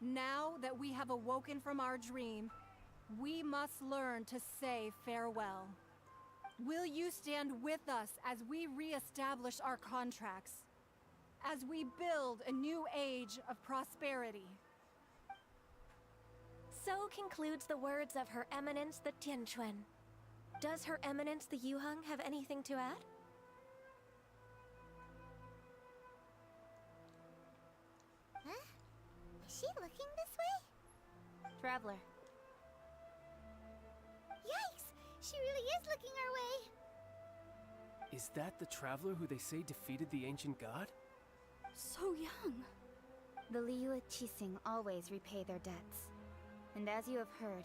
Now that we have awoken from our dream, we must learn to say farewell. Will you stand with us as we re-establish our contracts? As we build a new age of prosperity? So concludes the words of Her Eminence the Tianquan. Does Her Eminence the Yuheng have anything to add? Huh? Is she looking this way? Traveler. Yikes! She really is looking our way! Is that the traveler who they say defeated the ancient god? So young. The liyue Qixing always repay their debts. And as you have heard,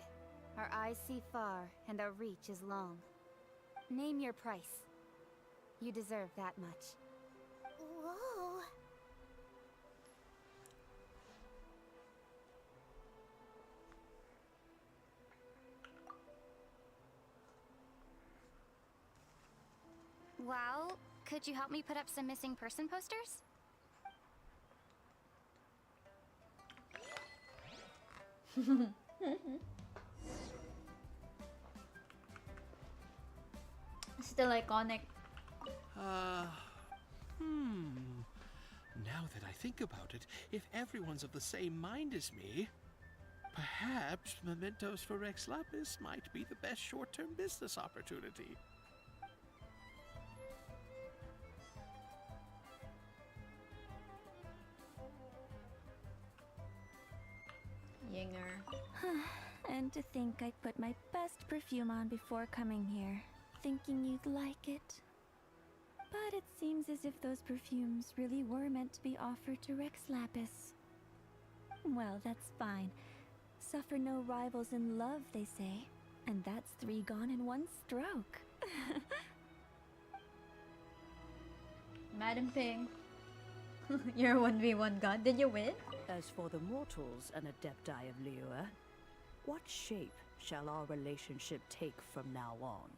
our eyes see far and our reach is long. Name your price. You deserve that much. Whoa. Well, could you help me put up some missing person posters? Still iconic. Now that I think about it, if everyone's of the same mind as me, perhaps mementos for Rex Lapis might be the best short-term business opportunity. Yinger. And to think I put my best perfume on before coming here, thinking you'd like it. But it seems as if those perfumes really were meant to be offered to Rex Lapis. Well, that's fine. Suffer no rivals in love, they say. And that's 3 gone in 1 stroke. Madam Ping. You're a 1v1 god. Did you win? As for the mortals and adepti of liyue, what shape shall our relationship take from now on?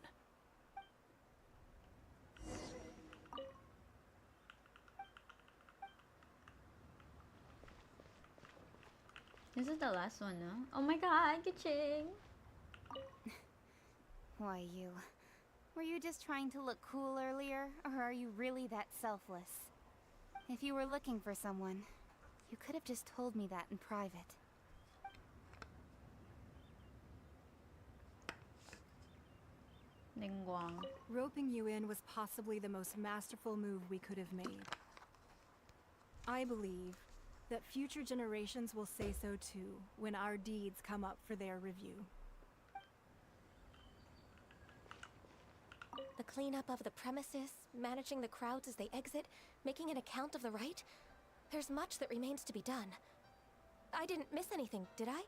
This is the last one, no? Oh my god, Kiching! Why, you... Were you just trying to look cool earlier, or are you really that selfless? If you were looking for someone, you could have just told me that in private. Ningguang. Roping you in was possibly the most masterful move we could have made. I believe that future generations will say so too when our deeds come up for their review. The cleanup of the premises, managing the crowds as they exit, making an account of the rite. There's much that remains to be done. I didn't miss anything, did I?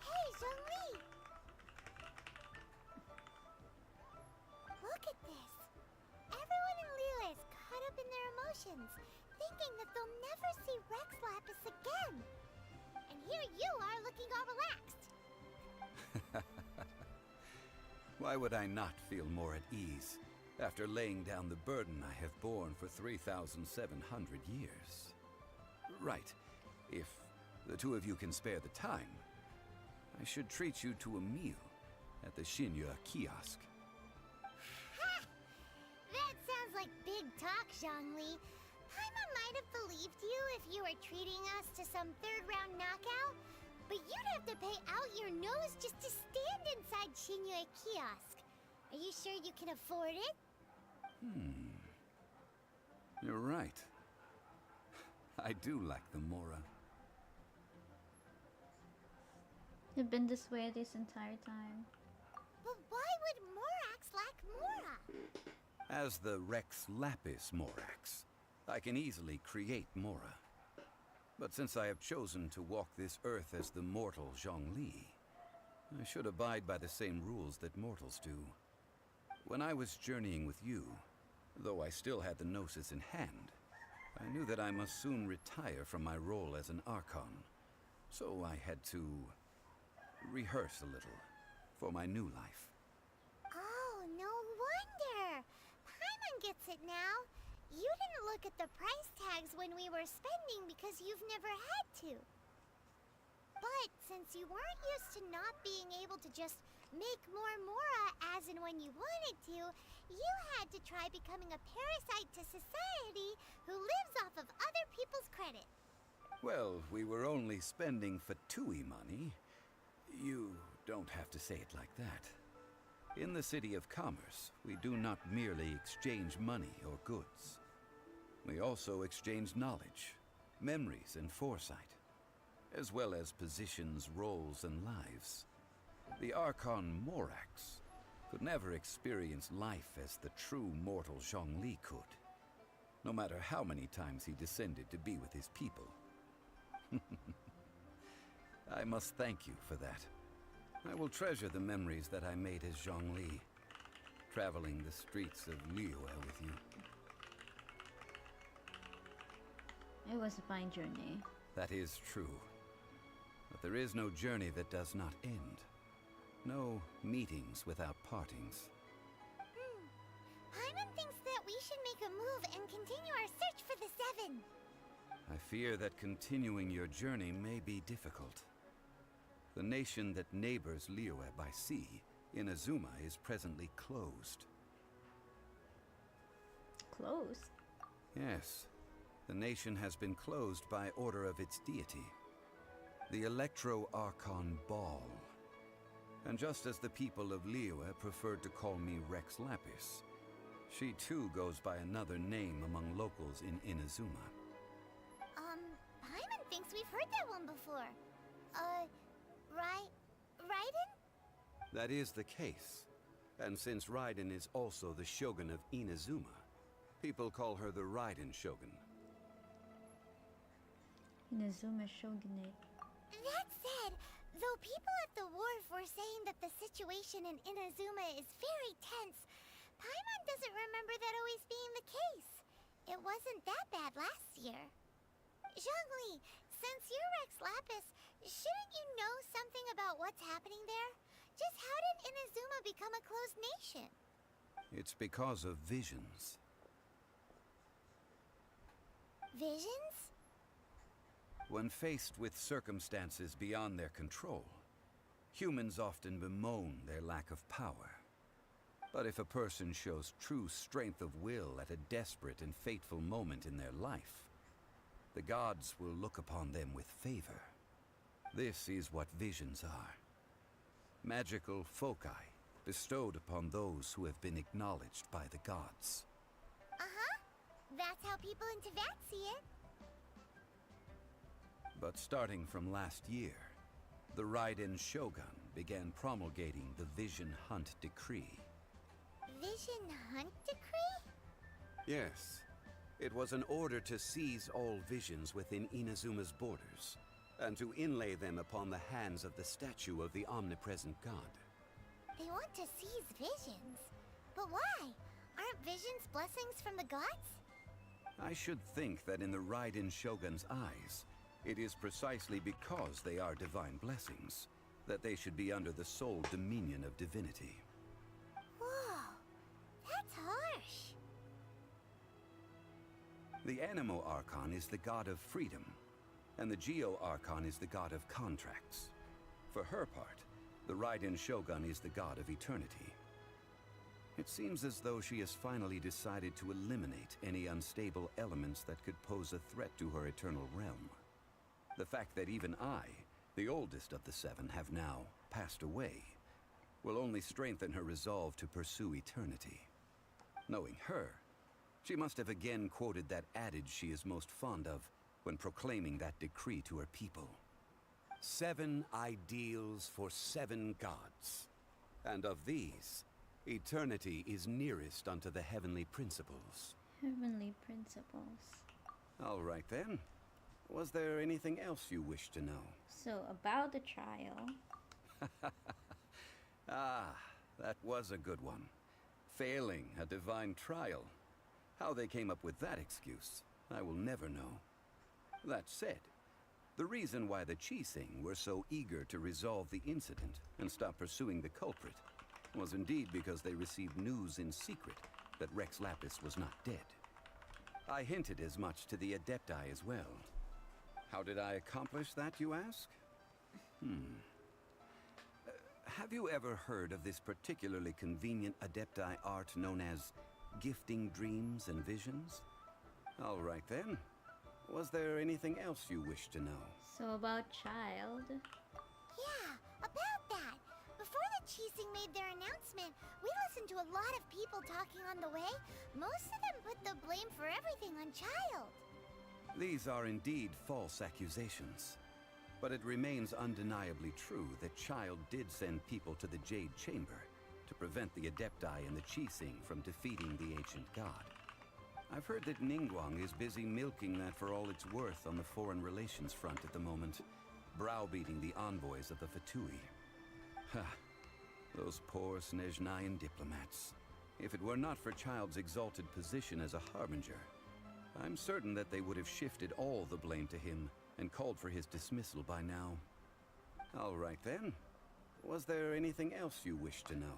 Hey, Zhongli! Look at this. Everyone in Liyue is caught up in their emotions, thinking that they'll never see Rex Lapis again. And here you are looking all relaxed. Why would I not feel more at ease after laying down the burden I have borne for 3,700 years? Right. If the two of you can spare the time, I should treat you to a meal at the Liyue kiosk. Ha! That sounds like big talk, Zhongli. Paimon might have believed you if you were treating us to some third-round knockout, but you'd have to pay out your nose just to stand inside Liyue kiosk. Are you sure you can afford it? You're right. I do like the Mora. You've been this way this entire time. But why would Morax lack Mora? As the Rex Lapis Morax, I can easily create Mora. But since I have chosen to walk this earth as the mortal Zhongli, I should abide by the same rules that mortals do. When I was journeying with you, though I still had the Gnosis in hand, I knew that I must soon retire from my role as an archon. So I had to rehearse a little for my new life. Oh, no wonder! Paimon gets it now. You didn't look at the price tags when we were spending because you've never had to. But since you weren't used to not being able to just make more Mora as and when you wanted to, you had to try becoming a parasite to society who lives off of other people's credit. Well, we were only spending Fatui money. You don't have to say it like that. In the City of Commerce, we do not merely exchange money or goods. We also exchange knowledge, memories, and foresight, as well as positions, roles, and lives. The Archon Morax could never experience life as the true mortal Zhongli could, no matter how many times he descended to be with his people. I must thank you for that. I will treasure the memories that I made as Zhongli, traveling the streets of liyue with you. It was a fine journey. That is true. But there is no journey that does not end. No meetings without partings. Paimon thinks that we should make a move and continue our search for the Seven. I fear that continuing your journey may be difficult. The nation that neighbors Liyue by sea, Inazuma, is presently closed. Closed? Yes. The nation has been closed by order of its deity, the Electro-Archon Ball. And just as the people of Liyue preferred to call me Rex Lapis, she too goes by another name among locals in Inazuma. Paimon thinks we've heard that one before. Raiden? That is the case. And since Raiden is also the Shogun of Inazuma, people call her the Raiden Shogun. Inazuma Shogunate. That said, though people at the wharf were saying that the situation in Inazuma is very tense, Paimon doesn't remember that always being the case. It wasn't that bad last year. Zhongli, since you're Rex Lapis, shouldn't you know something about what's happening there? Just how did Inazuma become a closed nation? It's because of visions. Visions? When faced with circumstances beyond their control, humans often bemoan their lack of power. But if a person shows true strength of will at a desperate and fateful moment in their life, the gods will look upon them with favor. This is what visions are. Magical foci bestowed upon those who have been acknowledged by the gods. That's how people in Teyvat see it. But starting from last year, the Raiden Shogun began promulgating the Vision Hunt Decree. Vision Hunt Decree? Yes. It was an order to seize all visions within Inazuma's borders, and to inlay them upon the hands of the statue of the omnipresent god. They want to seize visions. But why? Aren't visions blessings from the gods? I should think that in the Raiden Shogun's eyes, it is precisely because they are divine blessings that they should be under the sole dominion of divinity. Whoa, that's harsh. The Animo Archon is the god of freedom, and the Geo Archon is the god of contracts. For her part, the Raiden Shogun is the god of eternity. It seems as though she has finally decided to eliminate any unstable elements that could pose a threat to her eternal realm. The fact that even I, the oldest of the seven, have now passed away, will only strengthen her resolve to pursue eternity. Knowing her, she must have again quoted that adage she is most fond of when proclaiming that decree to her people. 7 ideals for 7 gods, and of these, eternity is nearest unto the heavenly principles. Heavenly principles. All right then. Was there anything else you wish to know? So, about the trial. That was a good one. Failing a divine trial. How they came up with that excuse, I will never know. That said, the reason why the Qixing were so eager to resolve the incident and stop pursuing the culprit was indeed because they received news in secret that Rex Lapis was not dead. I hinted as much to the Adepti as well. How did I accomplish that, you ask? Have you ever heard of this particularly convenient Adepti art known as gifting dreams and visions? All right then. Was there anything else you wish to know? So about child. Yeah, about that. Before the Qixing made their announcement, we listened to a lot of people talking on the way. Most of them put the blame for everything on Child. These are indeed false accusations. But it remains undeniably true that Child did send people to the Jade Chamber to prevent the Adepti and the Qixing from defeating the ancient god. I've heard that Ningguang is busy milking that for all it's worth on the foreign relations front at the moment, browbeating the envoys of the Fatui. Ha! Those poor Snezhnayan diplomats. If it were not for Child's exalted position as a harbinger, I'm certain that they would have shifted all the blame to him and called for his dismissal by now. All right then. Was there anything else you wish to know?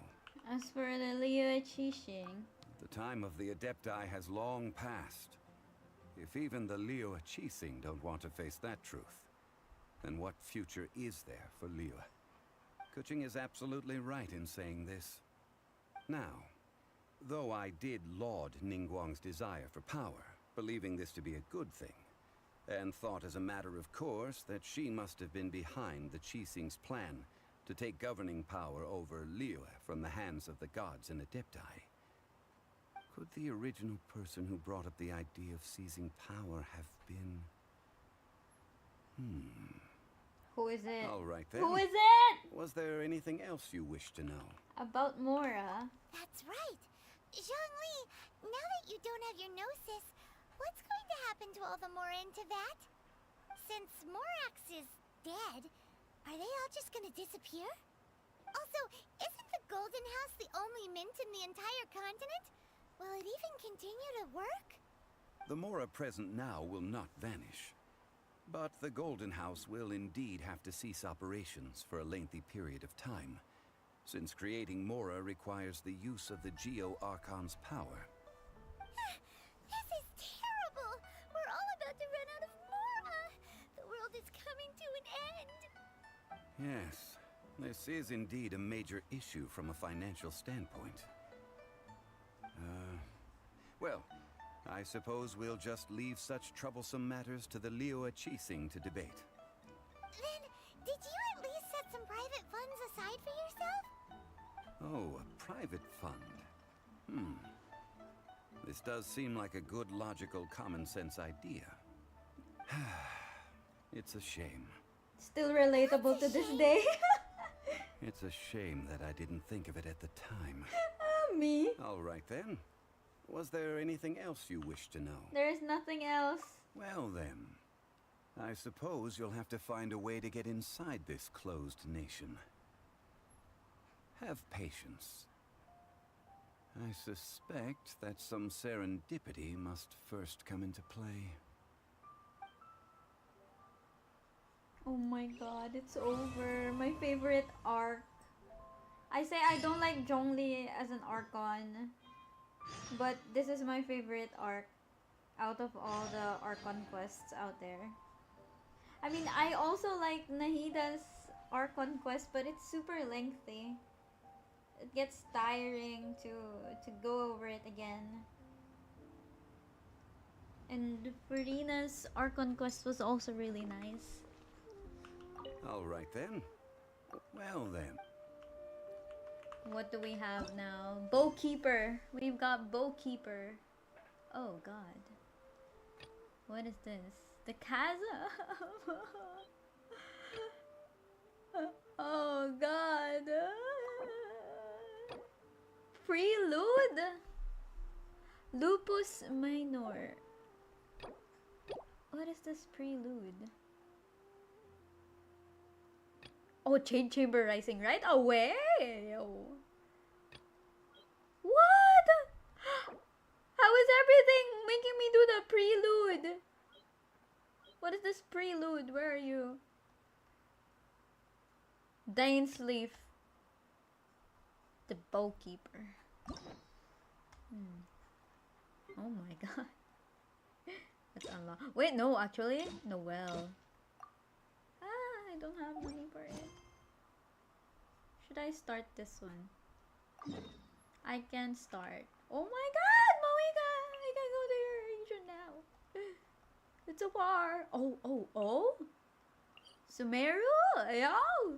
As for the liyue Qixing, The time of the Adepti has long passed. If even the liyue Qixing don't want to face that truth, then what future is there for Liyue? Kuching is absolutely right in saying this. Now, though I did laud Ningguang's desire for power, believing this to be a good thing, and thought as a matter of course that she must have been behind the Qixing's plan to take governing power over Liyue from the hands of the gods and Adepti. Could the original person who brought up the idea of seizing power have been... who is it? All right then. Who is it? Was there anything else you wish to know? About Mora. That's right. Zhongli, now that you don't have your gnosis, what's going to happen to all the Mora in Teyvat? Since Morax is dead, are they all just gonna disappear? Also, isn't the Golden House the only mint in the entire continent? Will it even continue to work? The Mora present now will not vanish. But the Golden House will indeed have to cease operations for a lengthy period of time, since creating Mora requires the use of the Geo-Archon's power. This is terrible! We're all about to run out of Mora! The world is coming to an end! Yes, this is indeed a major issue from a financial standpoint. Well, I suppose we'll just leave such troublesome matters to the liyue Qixing to debate. Then, did you at least set some private funds aside for yourself? Oh, a private fund. This does seem like a good, logical, common-sense idea. It's a shame. Still relatable to this day. It's a shame that I didn't think of it at the time. Me? All right then. Was there anything else you wish to know? There's nothing else. Well then, I suppose you'll have to find a way to get inside this closed nation. Have patience. I suspect that some serendipity must first come into play. Oh my god, it's over. My favorite arc. I say I don't like Zhongli as an archon, but this is my favorite arc out of all the archon quests out there. I mean, I also like Nahida's archon quest, but it's super lengthy. It gets tiring to go over it again. And Furina's archon quest was also really nice. All right then. Well then. What do we have now? Bowkeeper. We've got Bowkeeper. Oh god. What is this? The chasm. Oh god. Prelude. Lupus minor. What is this prelude? Oh, Chamber Rising right away. What? How is everything making me do the prelude? What is this prelude? Where are you? Dainsleaf. The Bowkeeper. Oh my god. Let's unlock. Wait, no, actually. Noelle. I don't have money for it. Should I start this one? I can start. Oh my god, Moika! I can go to your region now. It's so far. Oh. Sumeru? Yo!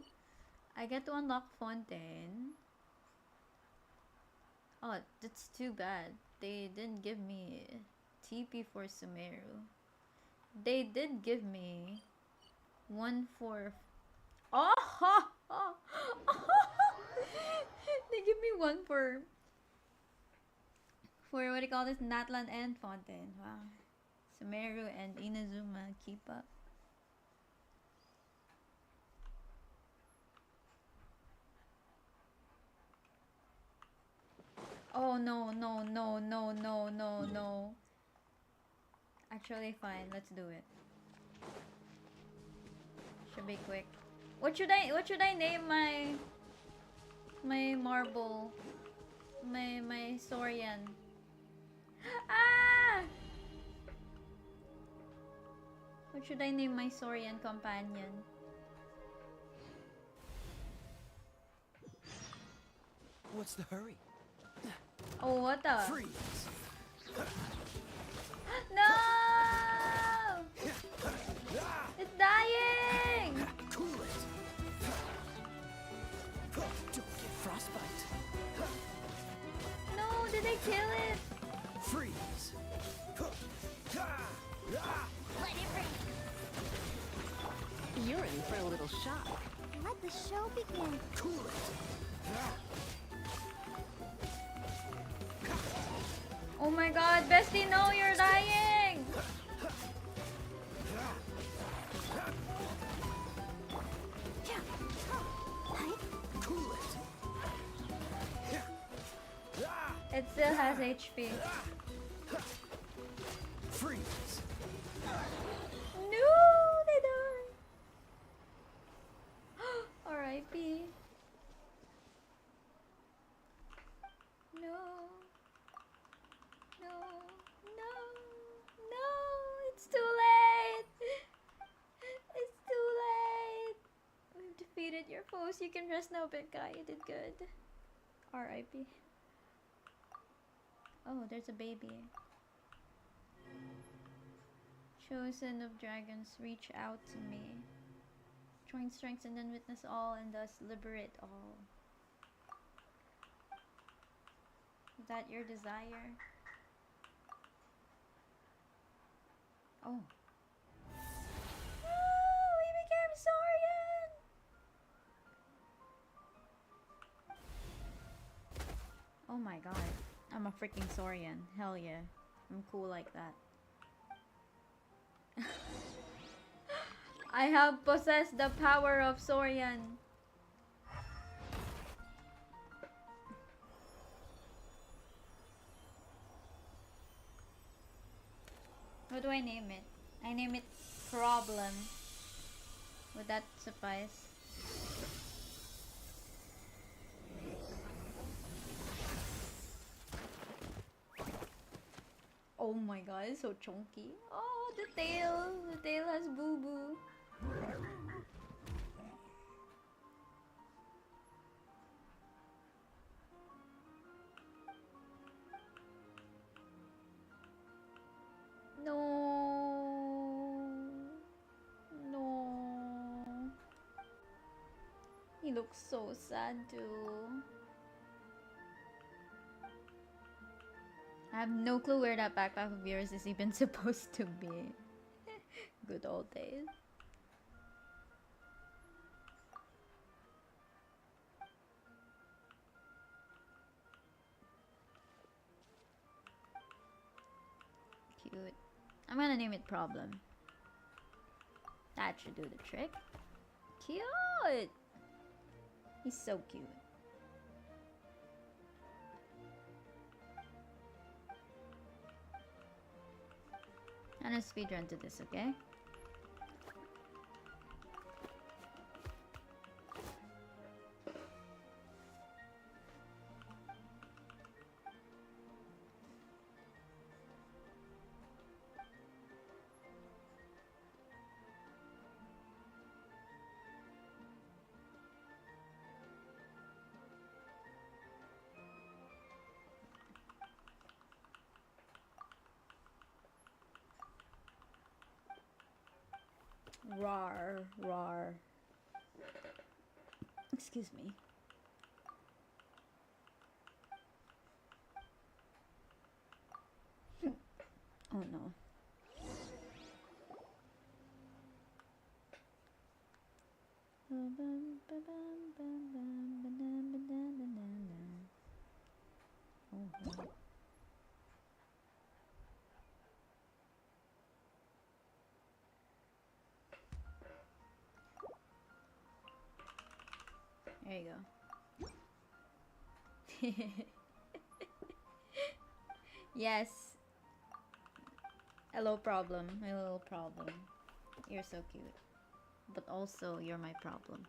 I get to unlock Fontaine. Oh, that's too bad. They didn't give me TP for Sumeru. They did give me one for... Oh! They give me one for what do you call this? Natlan and Fontaine. Wow. Sumeru and Inazuma keep up. Oh no, no, no, no, no, no, no. Actually fine, let's do it. Should be quick. What should I name my marble? My Saurian. Ah! What should I name my Saurian companion? What's the hurry? Oh, what the? Freeze! No! It's dying! Cool it! Don't get frostbite. No, did I kill it? Freeze! Let it rain. You're in for a little shock. Let the show begin. Cool it! Oh my god, Bestie, no, you're dying! Cool it! It still has HP. Freeze! No, they died. R.I.P. No. No. No. No. It's too late. It's too late. We've defeated your foes. You can rest now, big guy. You did good. R.I.P. Oh, there's a baby. Chosen of dragons, reach out to me. Join strengths and then witness all and thus liberate all. Is that your desire? Oh. We became Saurian! Oh my god. I'm a freaking Saurian. Hell yeah. I'm cool like that. I have possessed the power of Saurian. What do I name it? I name it Problem. Would that suffice? Oh my god, it's so chunky. Oh, the tail. The tail has boo-boo. No. No. He looks so sad too. I have no clue where that backpack of yours is even supposed to be. Good old days. Cute. I'm gonna name it Problem. That should do the trick. Cute! He's so cute. I'm gonna speedrun to this, okay? Rar, rar. Excuse me. Oh no. Oh. There you go. Yes. Hello, problem. My little problem. You're so cute. But also, you're my problem.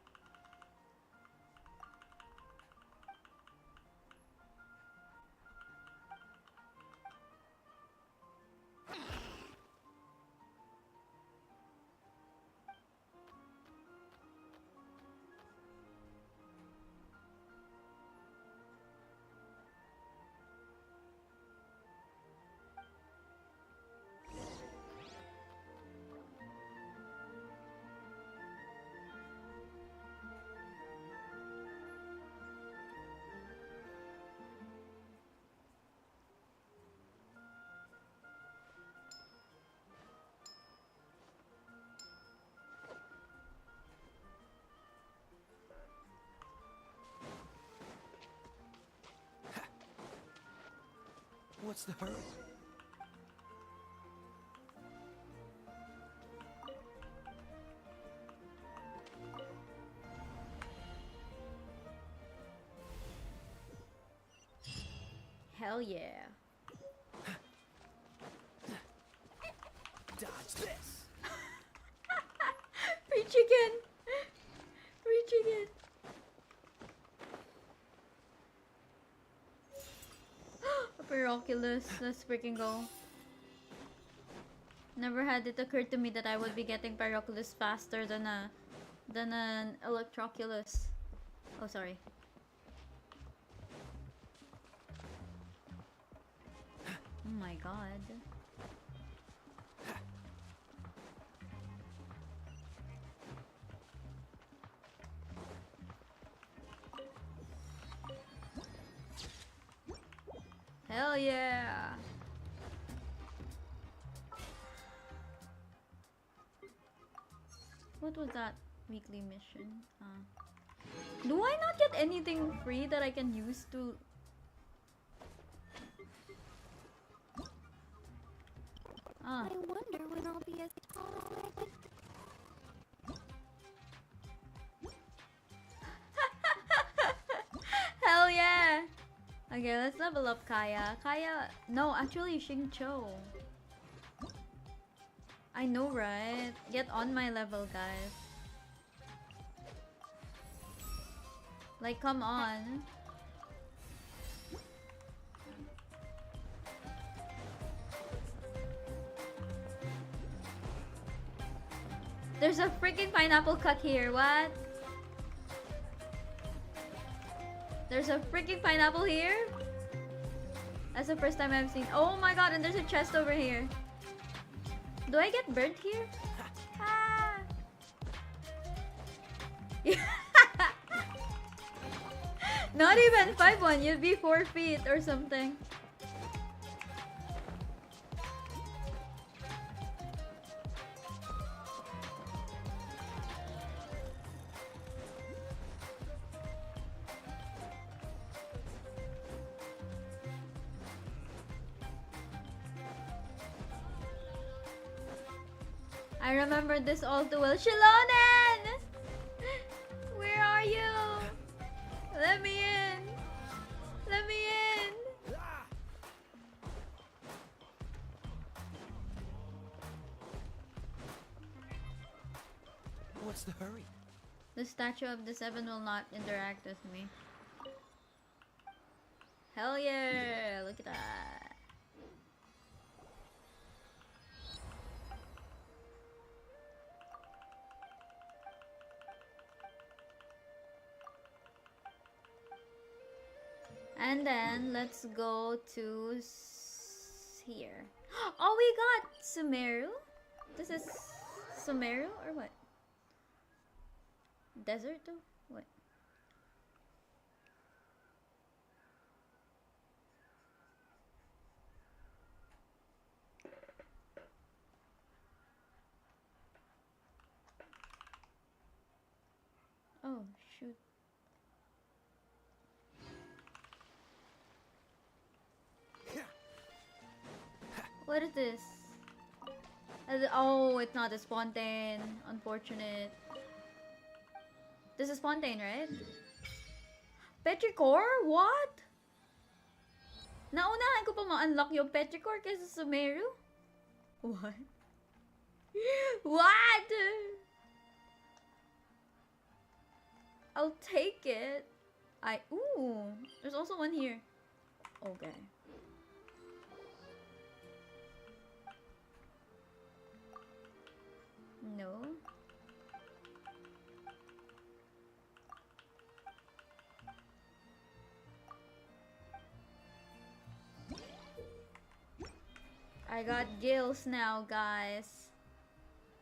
What's the hurry? Hell yeah. Dodge this. Free chicken. Free chicken. A Peroculus. Let's freaking go. Never had it occur to me that I would be getting Peroculus faster than an Electroculus. Oh, sorry. Oh my god. Hell yeah! What was that weekly mission? Do I not get anything free that I can use to... I wonder when I'll be as tall as I Hell yeah! Okay, let's level up Kaya. Kaya... No, actually Xingqiu. I know, right? Get on my level, guys. Like, come on. There's a freaking pineapple cut here, what? There's a freaking pineapple here? That's the first time I've seen. Oh my god, and there's a chest over here. Do I get burnt here? Ah. Not even 5'1", you'd be 4 feet or something. I remember this all too well. Shilonen! Where are you? Let me in! Let me in! What's the hurry? The statue of the seven will not interact with me. Hell yeah! Look at that. And then let's go to here. Oh, we got Sumeru. This is Sumeru or what? Desert too? What? Oh, shoot. What is this? Oh, it's not a Spontaine. Unfortunate. This is Spontaine, right? Petrichor? What? Naunahan ko pa ma-unlock yung Petrichor kaysa Sumeru? What? What? I'll take it. Ooh, there's also one here. Okay. No. I got gills now, guys.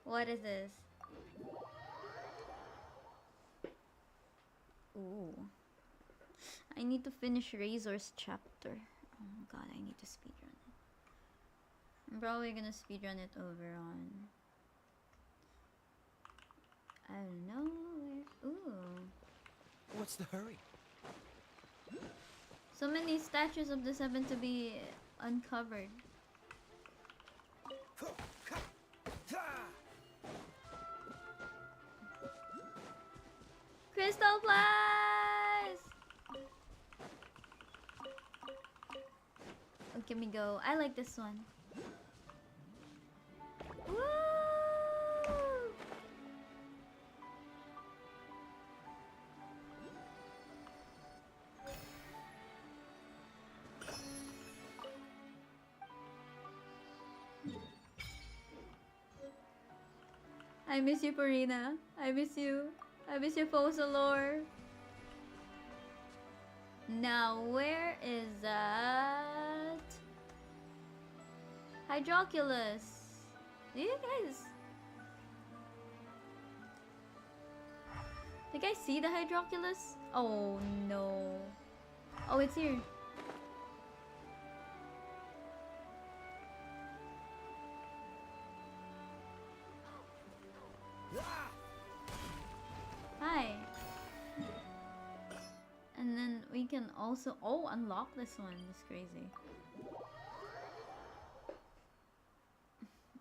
What is this? Ooh. I need to finish Razor's chapter. Oh god, I need to speedrun it. I'm probably gonna speedrun it over on... I don't know where... Ooh. What's the hurry? So many statues of the seven to be uncovered. Crystal flies! Okay, me go. I like this one. Woo! I miss you, Purina. I miss you. I miss you, Fossilor. Now, where is that? Hydroculus. Do you guys... Do you guys see the Hydroculus? Oh, no. Oh, it's here. Hi. And then we can also unlock this one. It's crazy.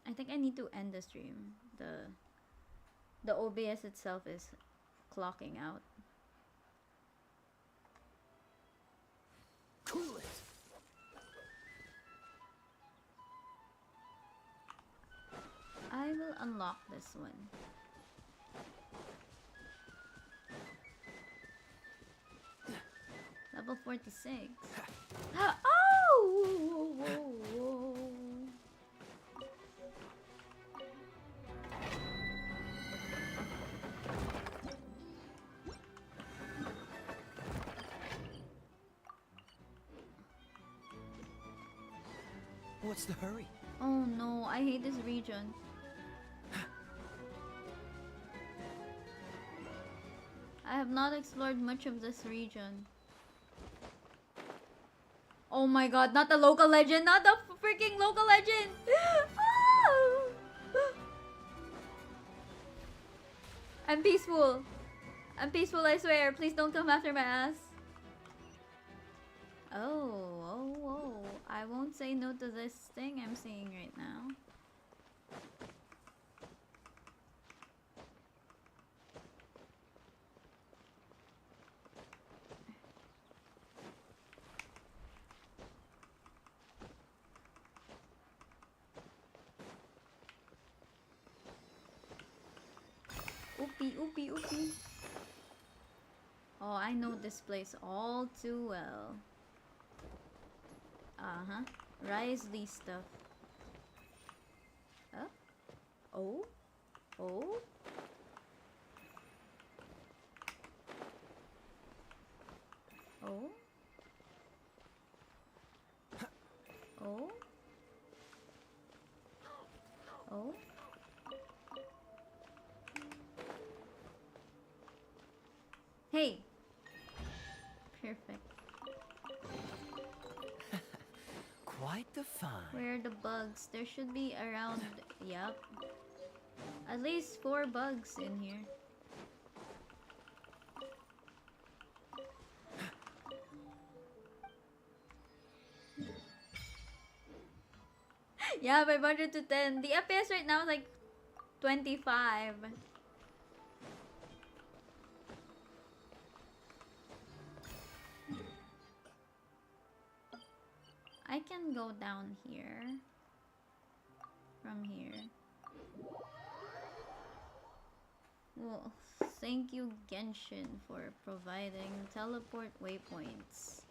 I think I need to end the stream. The OBS itself is clocking out. Cool it. I will unlock this one. Level 46. Oh! Whoa, whoa, whoa. What's the hurry? Oh no, I hate this region. I have not explored much of this region. Oh my god, not the local legend, not the freaking local legend! I'm peaceful. I'm peaceful, I swear. Please don't come after my ass. Oh. I won't say no to this thing I'm seeing right now. Oopie. Oh, I know this place all too well. Uh-huh. Risley stuff. Oh? Oh? Oh? Oh? Oh? Hey! Perfect. Quite the find. Where are the bugs? There should be around... Yep. At least 4 bugs in here. Yeah, 500 to 10. The FPS right now is like 25. I can go down here. From here. Well, thank you Genshin for providing teleport waypoints.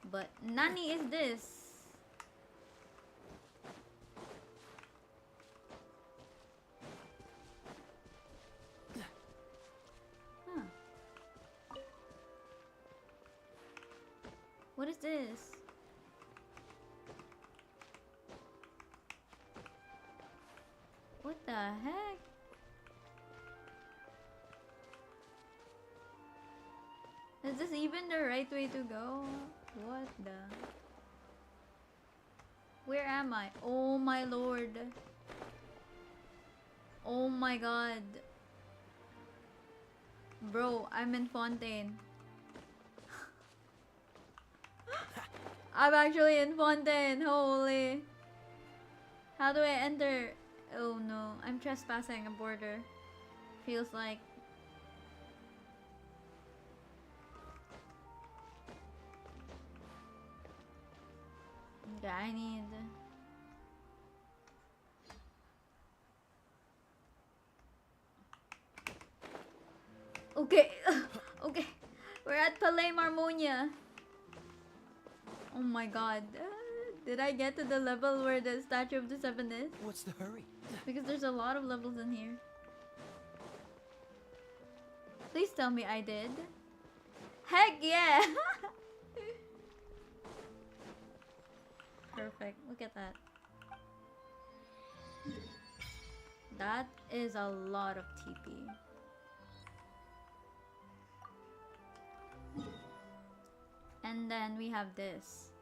But nani is this? Huh. What is this? What the heck? Is this even the right way to go? What the? Where am I? Oh my lord. Oh my god. Bro, I'm in Fontaine. I'm actually in Fontaine. Holy. How do I enter? Oh no, I'm trespassing a border. Feels like. Okay, I need. Okay, okay. We're at Palais Marmonia. Oh my god. Did I get to the level where the Statue of the Seven is? What's the hurry? Because there's a lot of levels in here. Please tell me I did. Heck yeah! Perfect. Look at that. That is a lot of TP. And then we have this.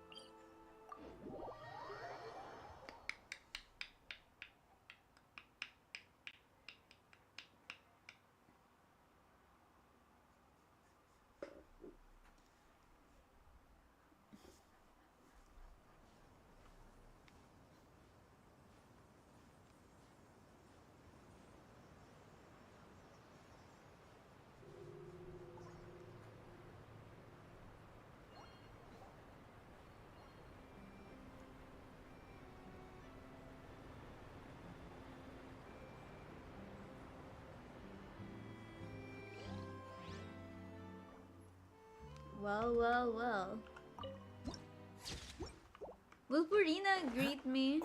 Well, well, well. Will Purina greet me?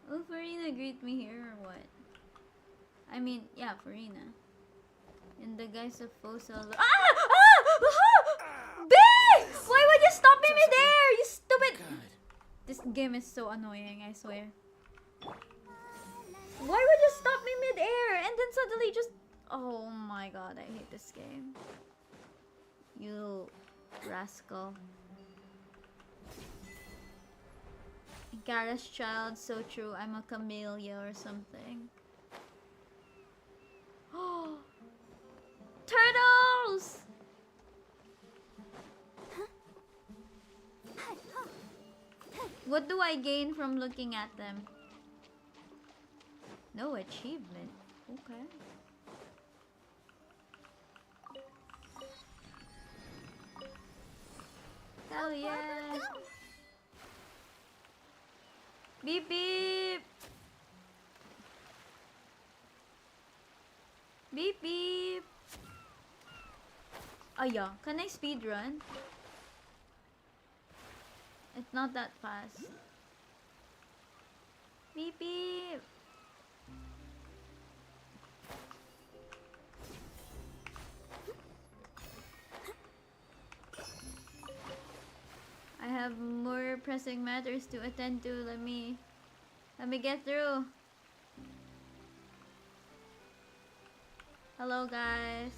Will Purina greet me here or what? I mean, yeah, Purina. In the guise of Fosa. Ah! Ah! Big! Why would you stop me midair? You stupid! This game is so annoying, I swear. Why would you stop me mid-air and then suddenly just... Oh my god, I hate this game. You rascal. Gara's child, so true. I'm a camellia or something. Oh, turtles! What do I gain from looking at them? No achievement. Okay. Hell yeah. Beep beep. Beep beep. Oh yeah. Can I speed run? It's not that fast. Beep beep. I have more pressing matters to attend to. Let me get through. Hello guys.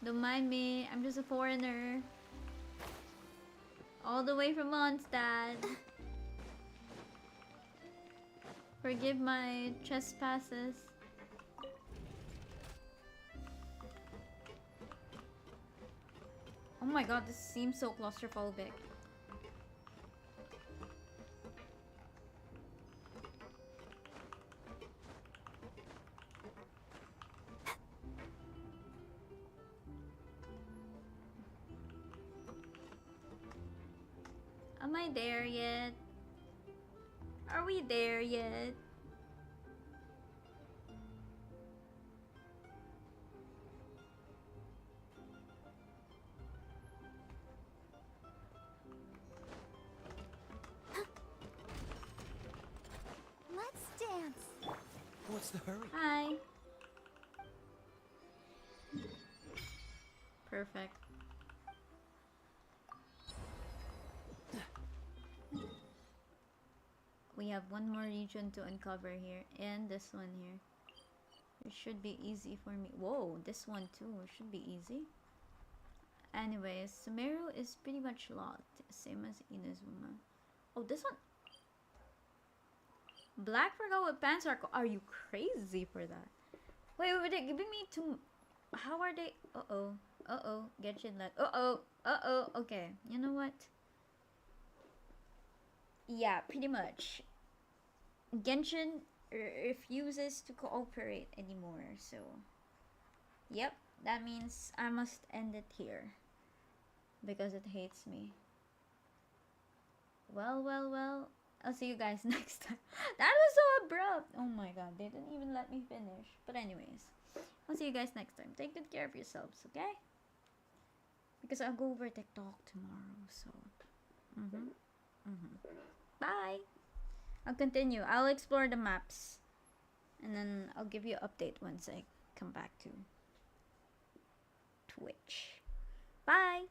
Don't mind me. I'm just a foreigner. All the way from Mondstadt. Forgive my trespasses. Oh my god, this seems so claustrophobic. Am I there yet? Are we there yet? Let's dance. What's the hurry? Hi. Perfect. We have one more region to uncover here, and this one here. It should be easy for me. Whoa, this one too. It should be easy. Anyways, Sumeru is pretty much locked, same as Inazuma. Oh, this one. Black forgot what pants are you crazy for that? Wait, they're giving me two. How are they? Genshin led. Okay, you know what? Yeah, pretty much. Genshin refuses to cooperate anymore, so yep, that means I must end it here because it hates me. Well, I'll see you guys next time. That was so abrupt. Oh my god, they didn't even let me finish. But anyways, I'll see you guys next time. Take good care of yourselves, okay? Because I'll go over TikTok tomorrow, so bye. I'll continue. I'll explore the maps. And then I'll give you an update once I come back to Twitch. Bye!